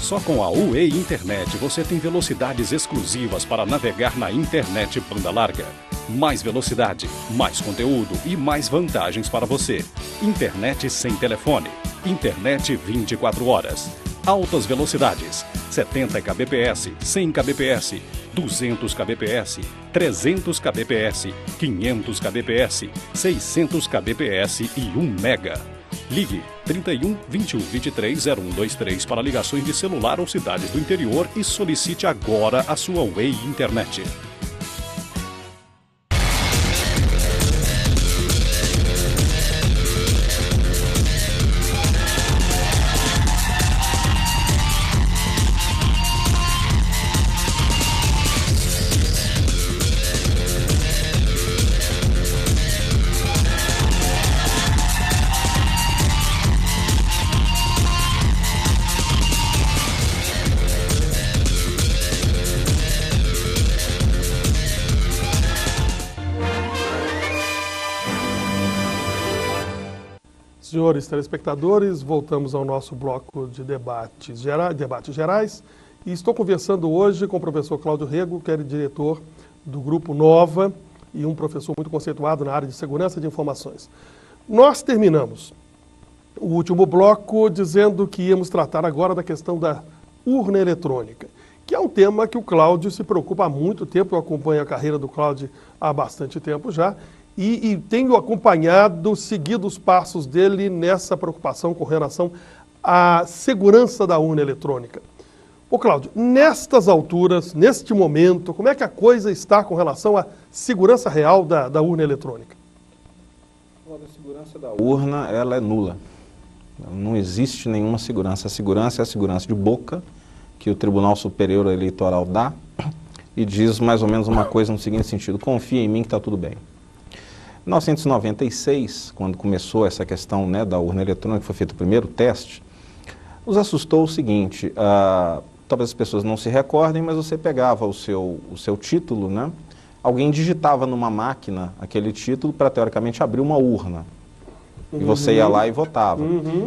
Só com a UE Internet você tem velocidades exclusivas para navegar na internet banda larga. Mais velocidade, mais conteúdo e mais vantagens para você. Internet sem telefone. Internet 24 horas. Altas velocidades. 70 kbps, 100 kbps, 200 kbps, 300 kbps, 500 kbps, 600 kbps e 1 mega. Ligue 31 21 23 0123 para ligações de celular ou cidades do interior e solicite agora a sua Way Internet. Senhores telespectadores, voltamos ao nosso bloco de debates gerais e estou conversando hoje com o professor Cláudio Rego, que é diretor do Grupo Nova e um professor muito conceituado na área de segurança de informações. Nós terminamos o último bloco dizendo que íamos tratar agora da questão da urna eletrônica, que é um tema que o Cláudio se preocupa há muito tempo. Eu acompanho a carreira do Cláudio há bastante tempo já e tenho acompanhado, seguido os passos dele nessa preocupação com relação à segurança da urna eletrônica. Ô Cláudio, nestas alturas, neste momento, como é que a coisa está com relação à segurança real da urna eletrônica? A segurança da urna, ela é nula. Não existe nenhuma segurança. A segurança é a segurança de boca, que o Tribunal Superior Eleitoral dá, e diz mais ou menos uma coisa no seguinte sentido: confia em mim que está tudo bem. Em 1996, quando começou essa questão, né, da urna eletrônica, foi feito o primeiro teste, nos assustou o seguinte: talvez as pessoas não se recordem, mas você pegava o seu título, né, alguém digitava numa máquina aquele título para, teoricamente, abrir uma urna. E você ia lá e votava.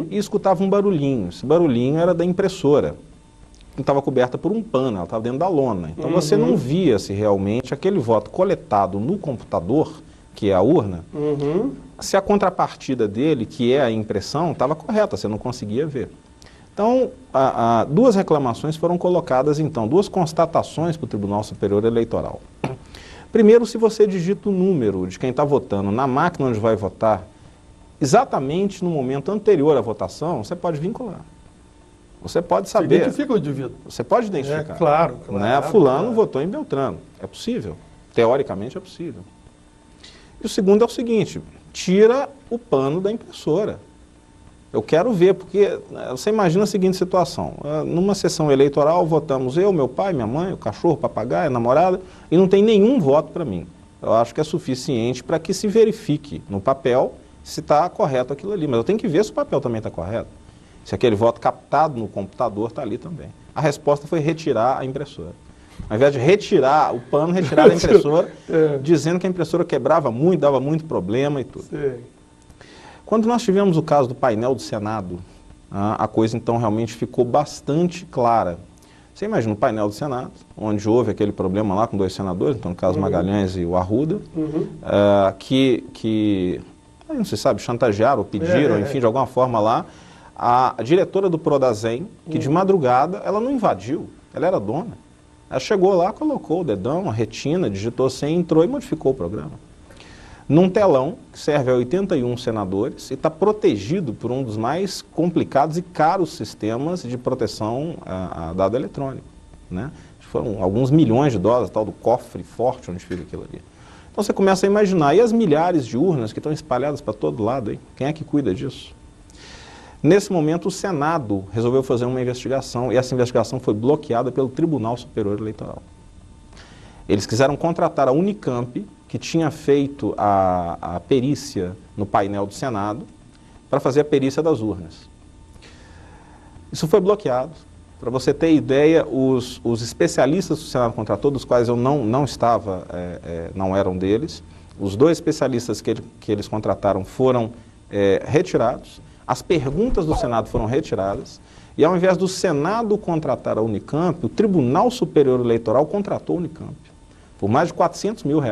E escutava um barulhinho. Esse barulhinho era da impressora. Estava coberta por um pano, ela estava dentro da lona. Então você não via se realmente aquele voto coletado no computador, que é a urna, se a contrapartida dele, que é a impressão, estava correta, você não conseguia ver. Então, duas reclamações foram colocadas, então, duas constatações para o Tribunal Superior Eleitoral. Primeiro, se você digita o número de quem está votando na máquina onde vai votar, exatamente no momento anterior à votação, você pode vincular. Você pode saber. Você identifica o indivíduo. Você pode identificar. Claro. Né? Fulano votou em Beltrano. É possível. Teoricamente é possível. E o segundo é o seguinte: tira o pano da impressora. Eu quero ver, porque você imagina a seguinte situação: numa sessão eleitoral, votamos eu, meu pai, minha mãe, o cachorro, o papagaio, a namorada, e não tem nenhum voto para mim. Eu acho que é suficiente para que se verifique no papel se está correto aquilo ali. Mas eu tenho que ver se o papel também está correto. Se aquele voto captado no computador está ali também. A resposta foi retirar a impressora. Ao invés de retirar o pano, retirar a impressora, dizendo que a impressora quebrava muito, dava muito problema e tudo. Sim. Quando nós tivemos o caso do painel do Senado, a coisa então realmente ficou bastante clara. Você imagina o painel do Senado, onde houve aquele problema lá com dois senadores, então no caso Magalhães e o Arruda, que não se sabe, chantagearam ou pediram, enfim, de alguma forma lá, a diretora do Prodazem, que de madrugada, ela não invadiu, ela era dona. Ela chegou lá, colocou o dedão, a retina, digitou senha, entrou e modificou o programa. Num telão que serve a 81 senadores e está protegido por um dos mais complicados e caros sistemas de proteção a dado eletrônico, né? Foram alguns milhões de dólares, tal do cofre forte onde fica aquilo ali. Então você começa a imaginar, e as milhares de urnas que estão espalhadas para todo lado, hein? Quem é que cuida disso? Nesse momento, o Senado resolveu fazer uma investigação, e essa investigação foi bloqueada pelo Tribunal Superior Eleitoral. Eles quiseram contratar a Unicamp, que tinha feito a perícia no painel do Senado, para fazer a perícia das urnas. Isso foi bloqueado. Para você ter ideia, os especialistas que o Senado contratou, dos quais eu não estava, não eram deles, os dois especialistas que eles contrataram foram retirados. As perguntas do Senado foram retiradas e, ao invés do Senado contratar a Unicamp, o Tribunal Superior Eleitoral contratou a Unicamp por mais de R$400 mil,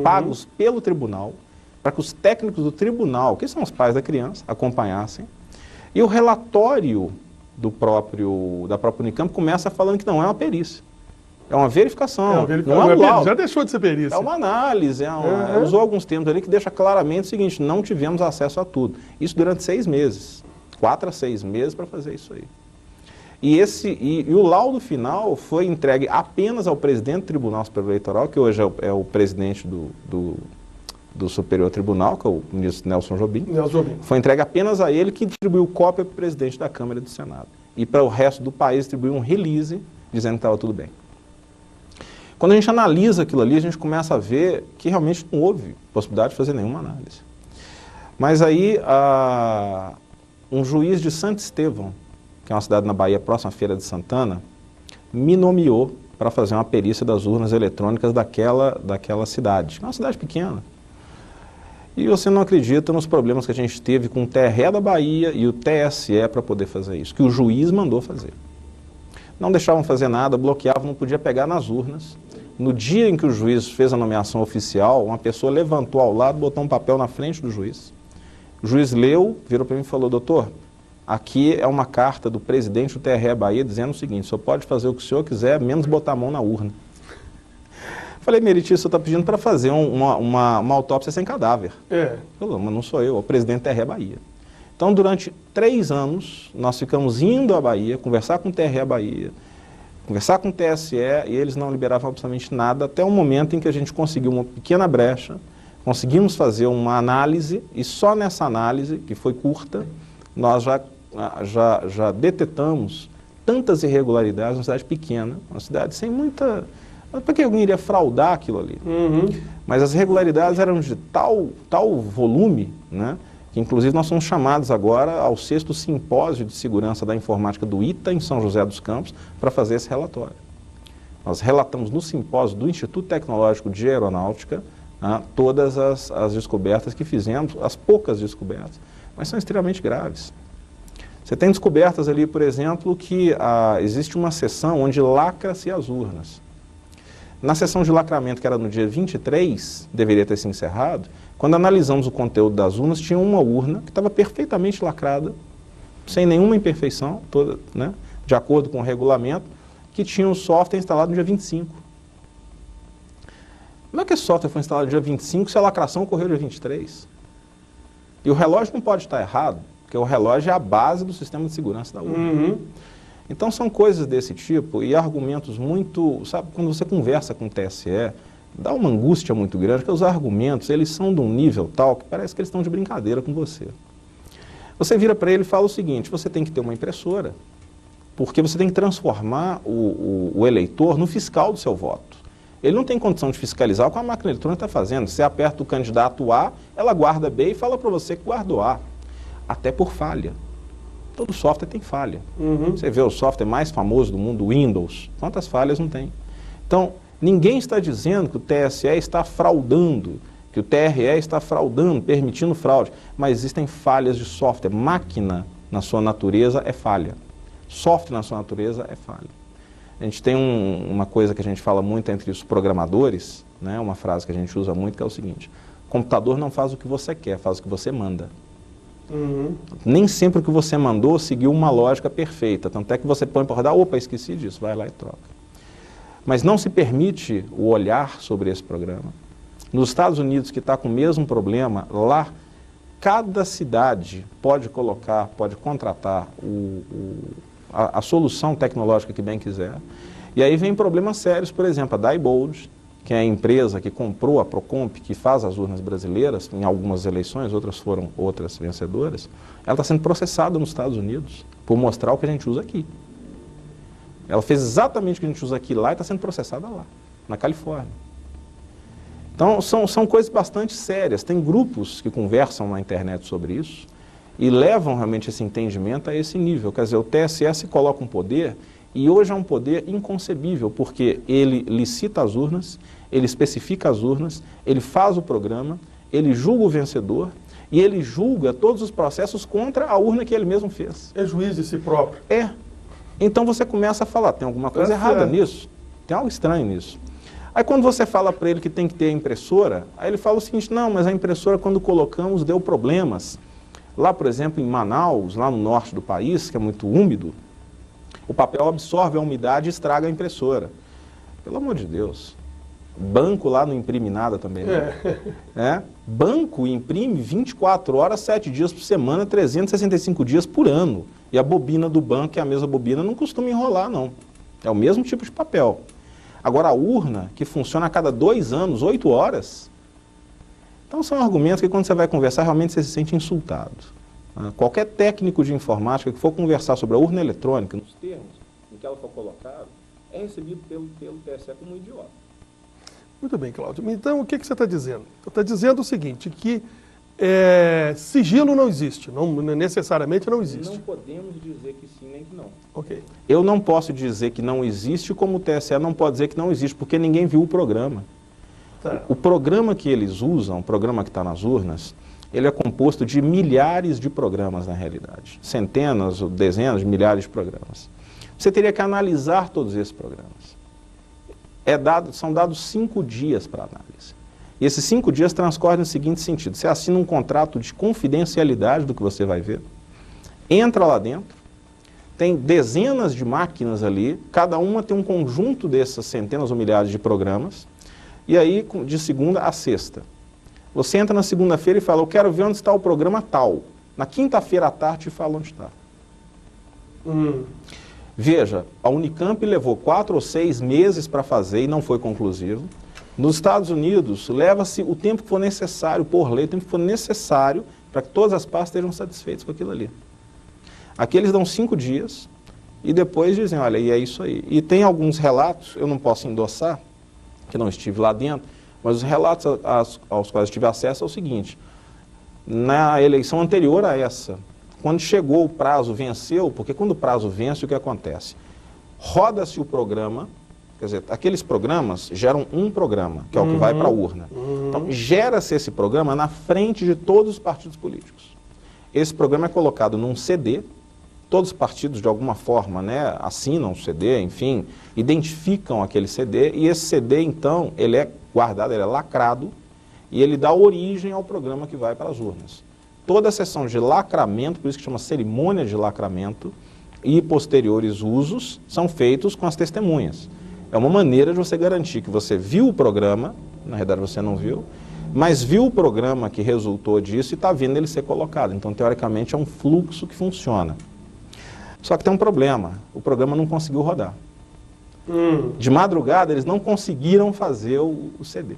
pagos pelo tribunal, para que os técnicos do tribunal, que são os pais da criança, acompanhassem. E o relatório da própria Unicamp começa falando que não é uma perícia. É uma verificação, não é um laudo. Já deixou de ser perícia. É uma análise, usou alguns termos ali que deixa claramente o seguinte: não tivemos acesso a tudo. Isso durante 6 meses, 4 a 6 meses para fazer isso aí. E o laudo final foi entregue apenas ao presidente do Tribunal Superior Eleitoral, que hoje é o presidente do Superior Tribunal, que é o ministro Nelson Jobim. Foi entregue apenas a ele, que distribuiu cópia para o presidente da Câmara e do Senado. E para o resto do país distribuiu um release dizendo que estava tudo bem. Quando a gente analisa aquilo ali, a gente começa a ver que realmente não houve possibilidade de fazer nenhuma análise. Mas aí, um juiz de Santo Estevão, que é uma cidade na Bahia, próxima à Feira de Santana, me nomeou para fazer uma perícia das urnas eletrônicas daquela cidade. É uma cidade pequena. E você não acredita nos problemas que a gente teve com o TRE da Bahia e o TSE para poder fazer isso, que o juiz mandou fazer. Não deixavam fazer nada, bloqueavam, não podia pegar nas urnas. No dia em que o juiz fez a nomeação oficial, uma pessoa levantou ao lado, botou um papel na frente do juiz. O juiz leu, virou para mim e falou: doutor, aqui é uma carta do presidente do TRE Bahia dizendo o seguinte: o senhor pode fazer o que o senhor quiser, menos botar a mão na urna. Falei: Meriti, o senhor está pedindo para fazer uma autópsia sem cadáver. Ele falou: mas não sou eu, é o presidente do TRE Bahia. Então, durante 3 anos, nós ficamos indo à Bahia, conversar com o TRE Bahia, conversar com o TSE, e eles não liberavam absolutamente nada, até o momento em que a gente conseguiu uma pequena brecha, conseguimos fazer uma análise, e só nessa análise, que foi curta, nós já detetamos tantas irregularidades numa cidade pequena, uma cidade sem muita... Para que alguém iria fraudar aquilo ali? Mas as irregularidades eram de tal volume, né, que inclusive nós somos chamados agora ao 6º Simpósio de Segurança da Informática do ITA, em São José dos Campos, para fazer esse relatório. Nós relatamos no simpósio do Instituto Tecnológico de Aeronáutica todas as descobertas que fizemos, as poucas descobertas, mas são extremamente graves. Você tem descobertas ali, por exemplo, que existe uma seção onde lacra-se as urnas. Na sessão de lacramento, que era no dia 23, deveria ter se encerrado, quando analisamos o conteúdo das urnas, tinha uma urna que estava perfeitamente lacrada, sem nenhuma imperfeição, toda, né, de acordo com o regulamento, que tinha um software instalado no dia 25. Como é que esse software foi instalado no dia 25 se a lacração ocorreu no dia 23? E o relógio não pode estar errado, porque o relógio é a base do sistema de segurança da urna. Então são coisas desse tipo e argumentos muito... Sabe, quando você conversa com o TSE, dá uma angústia muito grande, porque os argumentos, eles são de um nível tal que parece que eles estão de brincadeira com você. Você vira para ele e fala o seguinte: você tem que ter uma impressora, porque você tem que transformar o eleitor no fiscal do seu voto. Ele não tem condição de fiscalizar o que a máquina eletrônica está fazendo. Você aperta o candidato A, ela guarda B e fala para você que guardou A. Até por falha. Todo software tem falha. Você vê o software mais famoso do mundo, o Windows. Quantas falhas não tem? Então, ninguém está dizendo que o TSE está fraudando, que o TRE está fraudando, permitindo fraude. Mas existem falhas de software. Máquina, na sua natureza, é falha. Software, na sua natureza, é falha. A gente tem uma coisa que a gente fala muito entre os programadores, né, uma frase que a gente usa muito, que é o seguinte: o computador não faz o que você quer, faz o que você manda. Nem sempre o que você mandou seguiu uma lógica perfeita, tanto é que você põe para rodar: opa, esqueci disso, vai lá e troca. Mas não se permite o olhar sobre esse programa. Nos Estados Unidos, que está com o mesmo problema, lá cada cidade pode colocar, pode contratar a solução tecnológica que bem quiser. E aí vem problemas sérios, por exemplo, a Diebold, que é a empresa que comprou a Procomp, que faz as urnas brasileiras, em algumas eleições, outras foram outras vencedoras, ela está sendo processada nos Estados Unidos por mostrar o que a gente usa aqui. Ela fez exatamente o que a gente usa aqui lá e está sendo processada lá, na Califórnia. Então, são coisas bastante sérias. Tem grupos que conversam na internet sobre isso e levam realmente esse entendimento a esse nível. Quer dizer, o TSE se coloca um poder, e hoje é um poder inconcebível, porque ele licita as urnas, ele especifica as urnas, ele faz o programa, ele julga o vencedor e ele julga todos os processos contra a urna que ele mesmo fez. É juiz de si próprio. É. Então você começa a falar: tem alguma coisa errada nisso? Tem algo estranho nisso. Aí quando você fala para ele que tem que ter a impressora, aí ele fala o seguinte: não, mas a impressora, quando colocamos, deu problemas. Lá, por exemplo, em Manaus, lá no norte do país, que é muito úmido, o papel absorve a umidade e estraga a impressora. Pelo amor de Deus. Banco lá não imprime nada também, né? Banco imprime 24 horas, 7 dias por semana, 365 dias por ano. E a bobina do banco, que é a mesma bobina, não costuma enrolar, não. É o mesmo tipo de papel. Agora, a urna, que funciona a cada 2 anos, 8 horas. Então, são argumentos que, quando você vai conversar, realmente você se sente insultado. Qualquer técnico de informática que for conversar sobre a urna eletrônica, nos termos em que ela for colocada, é recebido pelo TSE como um idiota. Muito bem, Cláudio. Então, o que você está dizendo? Está dizendo o seguinte, que sigilo não existe, necessariamente não existe. Não podemos dizer que sim nem que não. Ok. Eu não posso dizer que não existe, como o TSE não pode dizer que não existe, porque ninguém viu o programa. O programa que eles usam, o programa que está nas urnas, ele é composto de milhares de programas na realidade. Centenas ou dezenas de milhares de programas. Você teria que analisar todos esses programas. São dados 5 dias para análise. E esses 5 dias transcorrem no seguinte sentido: você assina um contrato de confidencialidade do que você vai ver, entra lá dentro, tem dezenas de máquinas ali, cada uma tem um conjunto dessas centenas ou milhares de programas, e aí de segunda a sexta. Você entra na segunda-feira e fala, eu quero ver onde está o programa tal. Na quinta-feira à tarde te fala onde está. Veja, a Unicamp levou 4 ou 6 meses para fazer e não foi conclusivo. Nos Estados Unidos, leva-se o tempo que for necessário, por lei, o tempo que for necessário para que todas as partes estejam satisfeitas com aquilo ali. Aqui eles dão 5 dias e depois dizem, olha, e é isso aí. E tem alguns relatos, eu não posso endossar, que não estive lá dentro, mas os relatos aos quais eu tive acesso é o seguinte: na eleição anterior a essa, quando chegou o prazo, venceu, porque quando o prazo vence, o que acontece? Roda-se o programa, quer dizer, aqueles programas geram um programa, que é o que vai para a urna. Então, gera-se esse programa na frente de todos os partidos políticos. Esse programa é colocado num CD, todos os partidos, de alguma forma, né, assinam o CD, enfim, identificam aquele CD, e esse CD, então, ele é guardado, ele é lacrado, e ele dá origem ao programa que vai para as urnas. Toda a sessão de lacramento, por isso que chama cerimônia de lacramento, e posteriores usos, são feitos com as testemunhas. É uma maneira de você garantir que você viu o programa, na verdade você não viu, mas viu o programa que resultou disso e está vendo ele ser colocado. Então, teoricamente, é um fluxo que funciona. Só que tem um problema, o programa não conseguiu rodar. De madrugada, eles não conseguiram fazer o CD.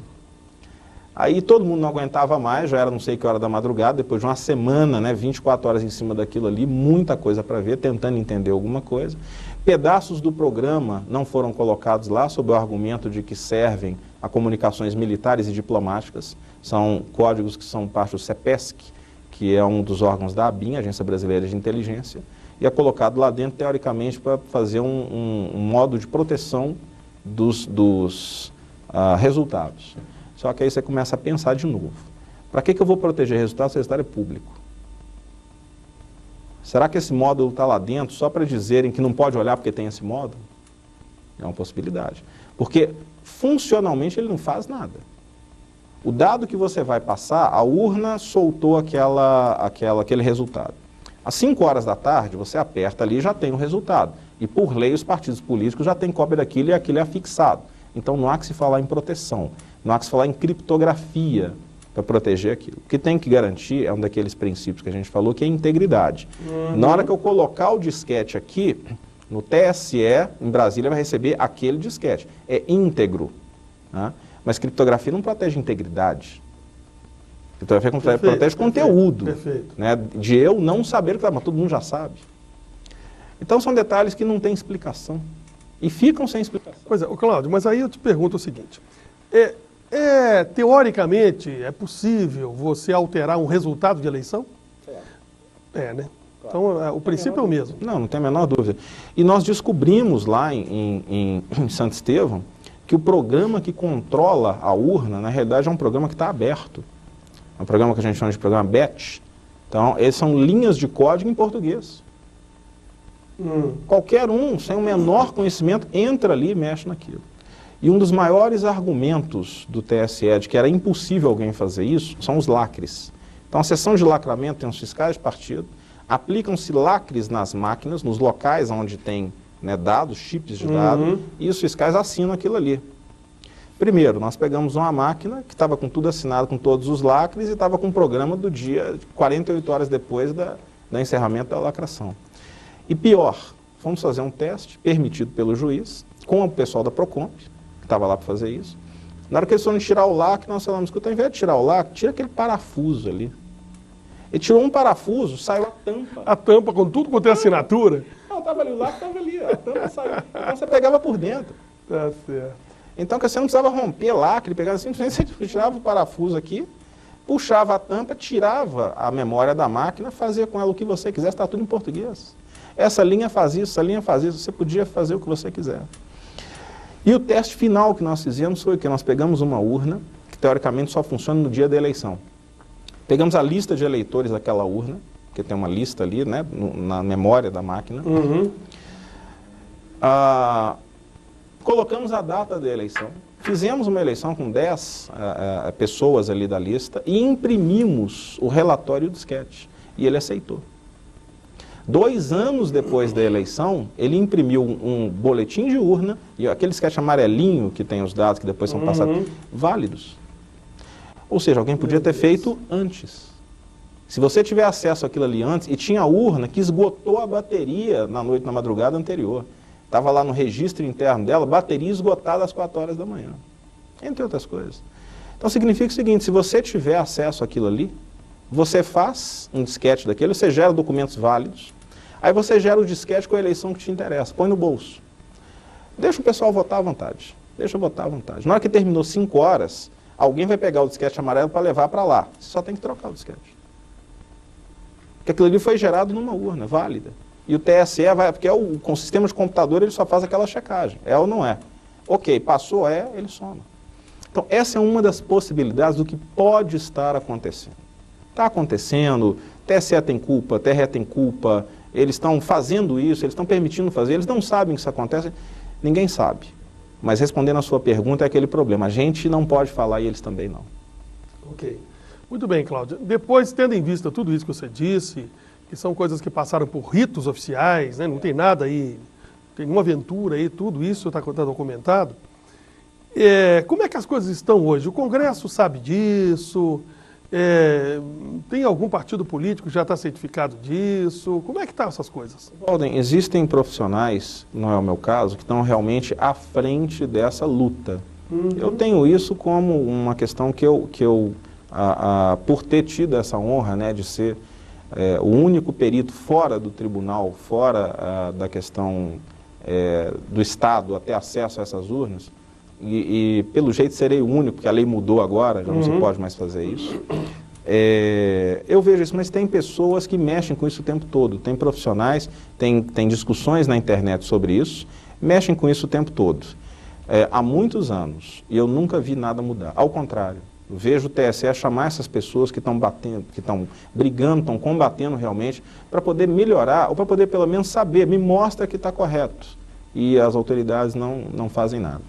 Aí todo mundo não aguentava mais, já era não sei que hora da madrugada, depois de uma semana, né, 24 horas em cima daquilo ali, muita coisa para ver, tentando entender alguma coisa. Pedaços do programa não foram colocados lá, sob o argumento de que servem a comunicações militares e diplomáticas. São códigos que são parte do CEPESC, que é um dos órgãos da ABIN, Agência Brasileira de Inteligência, e é colocado lá dentro, teoricamente, para fazer um modo de proteção dos resultados. Só que aí você começa a pensar de novo. Para que eu vou proteger resultados se o resultado é público? Será que esse módulo está lá dentro só para dizerem que não pode olhar porque tem esse módulo? É uma possibilidade. Porque, funcionalmente, ele não faz nada. O dado que você vai passar, a urna soltou aquele resultado. Às 5 horas da tarde, você aperta ali e já tem o resultado. E, por lei, os partidos políticos já têm cópia daquilo e aquilo é afixado. Então, não há que se falar em proteção, não há que se falar em criptografia para proteger aquilo. O que tem que garantir é um daqueles princípios que a gente falou, que é a integridade. Na hora que eu colocar o disquete aqui, no TSE, em Brasília, vai receber aquele disquete. É íntegro. Né? Mas criptografia não protege integridade. Criptografia protege conteúdo. Né? De eu não saber o que está, mas todo mundo já sabe. Então são detalhes que não têm explicação. E ficam sem explicação. Pois é, Cláudio, mas aí eu te pergunto o seguinte. Teoricamente, é possível você alterar um resultado de eleição? Né? Claro. Então, o princípio é o mesmo. Não tem a menor dúvida. E nós descobrimos lá em Santo Estevão que o programa que controla a urna, na realidade, é um programa que está aberto. É um programa que a gente chama de programa BET. Então, esses são linhas de código em português. Qualquer um, sem o menor conhecimento, entra ali e mexe naquilo. E um dos maiores argumentos do TSE de que era impossível alguém fazer isso são os lacres. Então, a sessão de lacramento tem os fiscais de partido, aplicam-se lacres nas máquinas, nos locais onde tem, né, dados, chips de dados, e os fiscais assinam aquilo ali. Primeiro, nós pegamos uma máquina que estava com tudo assinado, com todos os lacres, e estava com o programa do dia, 48 horas depois do encerramento da lacração. E pior, fomos fazer um teste, permitido pelo juiz, com o pessoal da Procomp, que estava lá para fazer isso. Na hora que eles foram tirar o lacre, nós falamos, escuta, ao invés de tirar o lacre, tira aquele parafuso ali. Ele tirou um parafuso, saiu a tampa. A tampa com tudo quanto é assinatura? Não, estava ali, o lacre estava ali, a tampa saiu. Então você pegava por dentro. Tá certo. Então você não precisava romper lacre, pegava simplesmente, você tirava o parafuso aqui, puxava a tampa, tirava a memória da máquina, fazia com ela o que você quisesse, está tudo em português. Essa linha faz isso, essa linha faz isso, você podia fazer o que você quiser. E o teste final que nós fizemos foi o que? Nós pegamos uma urna, teoricamente só funciona no dia da eleição. Pegamos a lista de eleitores daquela urna, que tem uma lista ali, né, na memória da máquina. Colocamos a data da eleição, fizemos uma eleição com 10 pessoas ali da lista e imprimimos o relatório do disquete. E ele aceitou. 2 anos depois da eleição, ele imprimiu um boletim de urna, e aquele disquete amarelinho que tem os dados que depois são passados, válidos. Ou seja, alguém podia ter feito antes. Se você tiver acesso àquilo ali antes, e tinha a urna que esgotou a bateria na madrugada anterior. Estava lá no registro interno dela, bateria esgotada às 4 horas da manhã. Entre outras coisas. Então significa o seguinte, se você tiver acesso àquilo ali, você faz um disquete daquele, você gera documentos válidos, aí você gera o disquete com a eleição que te interessa, põe no bolso. Deixa o pessoal votar à vontade. Deixa votar à vontade. Na hora que terminou 5 horas, alguém vai pegar o disquete amarelo para levar para lá. Você só tem que trocar o disquete. Porque aquilo ali foi gerado numa urna, válida. E o TSE vai, porque com o sistema de computador ele só faz aquela checagem. É ou não é? Ok, passou, ele soma. Então essa é uma das possibilidades do que pode estar acontecendo. Está acontecendo, TSE tem culpa, TRE tem culpa, eles estão fazendo isso, eles estão permitindo fazer, eles não sabem que isso acontece, ninguém sabe. Mas respondendo a sua pergunta é aquele problema, a gente não pode falar e eles também não. Ok. Muito bem, Cláudio. Depois, tendo em vista tudo isso que você disse, que são coisas que passaram por ritos oficiais, né? Não tem nada aí, não tem nenhuma aventura aí, tudo isso está documentado. Como é que as coisas estão hoje? O Congresso sabe disso? Tem algum partido político que já está certificado disso? Como é que estão essas coisas? Walden, existem profissionais, não é o meu caso, que estão realmente à frente dessa luta. Eu tenho isso como uma questão que eu por ter tido essa honra, né, de ser o único perito fora do tribunal, fora da questão do Estado, a ter acesso a essas urnas, e pelo jeito serei o único, porque a lei mudou agora, já não se pode mais fazer isso. Eu vejo isso, mas tem pessoas que mexem com isso o tempo todo, tem profissionais, tem discussões na internet sobre isso, mexem com isso o tempo todo. Há muitos anos, e eu nunca vi nada mudar, ao contrário. Eu vejo o TSE chamar essas pessoas que estão batendo, que estão brigando, estão combatendo realmente, para poder melhorar, ou para poder pelo menos saber, me mostra que está correto. E as autoridades não fazem nada.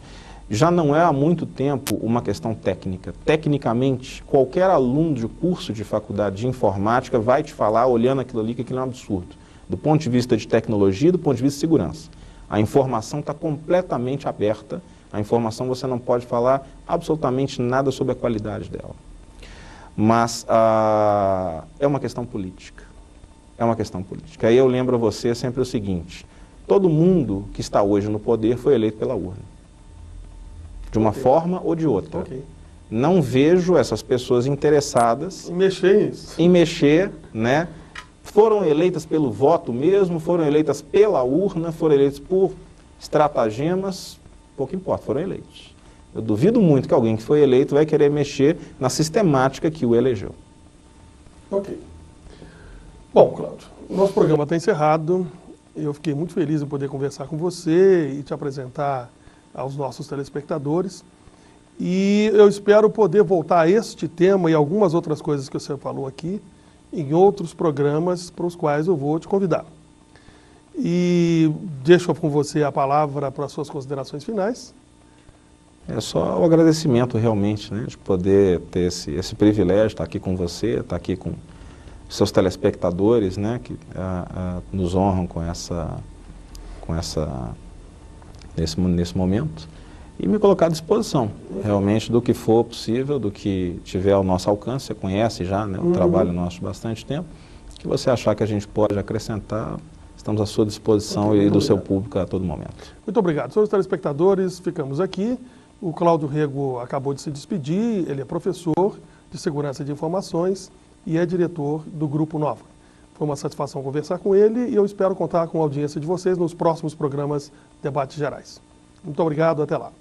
Já não é há muito tempo uma questão técnica. Tecnicamente, qualquer aluno de curso de faculdade de informática vai te falar, olhando aquilo ali, que aquilo é um absurdo. Do ponto de vista de tecnologia, do ponto de vista de segurança. A informação está completamente aberta. A informação você não pode falar absolutamente nada sobre a qualidade dela. Mas é uma questão política. É uma questão política. Aí eu lembro a você sempre o seguinte, todo mundo que está hoje no poder foi eleito pela urna. De uma forma ou de outra. Não vejo essas pessoas interessadas em mexer, né? Foram eleitas pelo voto mesmo, foram eleitas pela urna, foram eleitas por estratagemas, pouco importa, foram eleitos. Eu duvido muito que alguém que foi eleito vai querer mexer na sistemática que o elegeu. Ok. Bom, Cláudio, o nosso programa está encerrado. Eu fiquei muito feliz em poder conversar com você e te apresentar aos nossos telespectadores. E eu espero poder voltar a este tema e algumas outras coisas que você falou aqui em outros programas para os quais eu vou te convidar. E deixo com você a palavra para as suas considerações finais. É só o agradecimento realmente, né, de poder ter esse privilégio de estar aqui com você, estar aqui com seus telespectadores, né, que nos honram nesse momento, e me colocar à disposição, realmente, do que for possível, do que tiver ao nosso alcance. Você conhece já, né, o trabalho nosso de bastante tempo, que você achar que a gente pode acrescentar, estamos à sua disposição e do seu público a todo momento. Muito obrigado. Senhores telespectadores, ficamos aqui. O Cláudio Rego acabou de se despedir, ele é professor de Segurança de Informações e é diretor do Grupo Nova. Foi uma satisfação conversar com ele e eu espero contar com a audiência de vocês nos próximos programas Debates Gerais. Muito obrigado, até lá.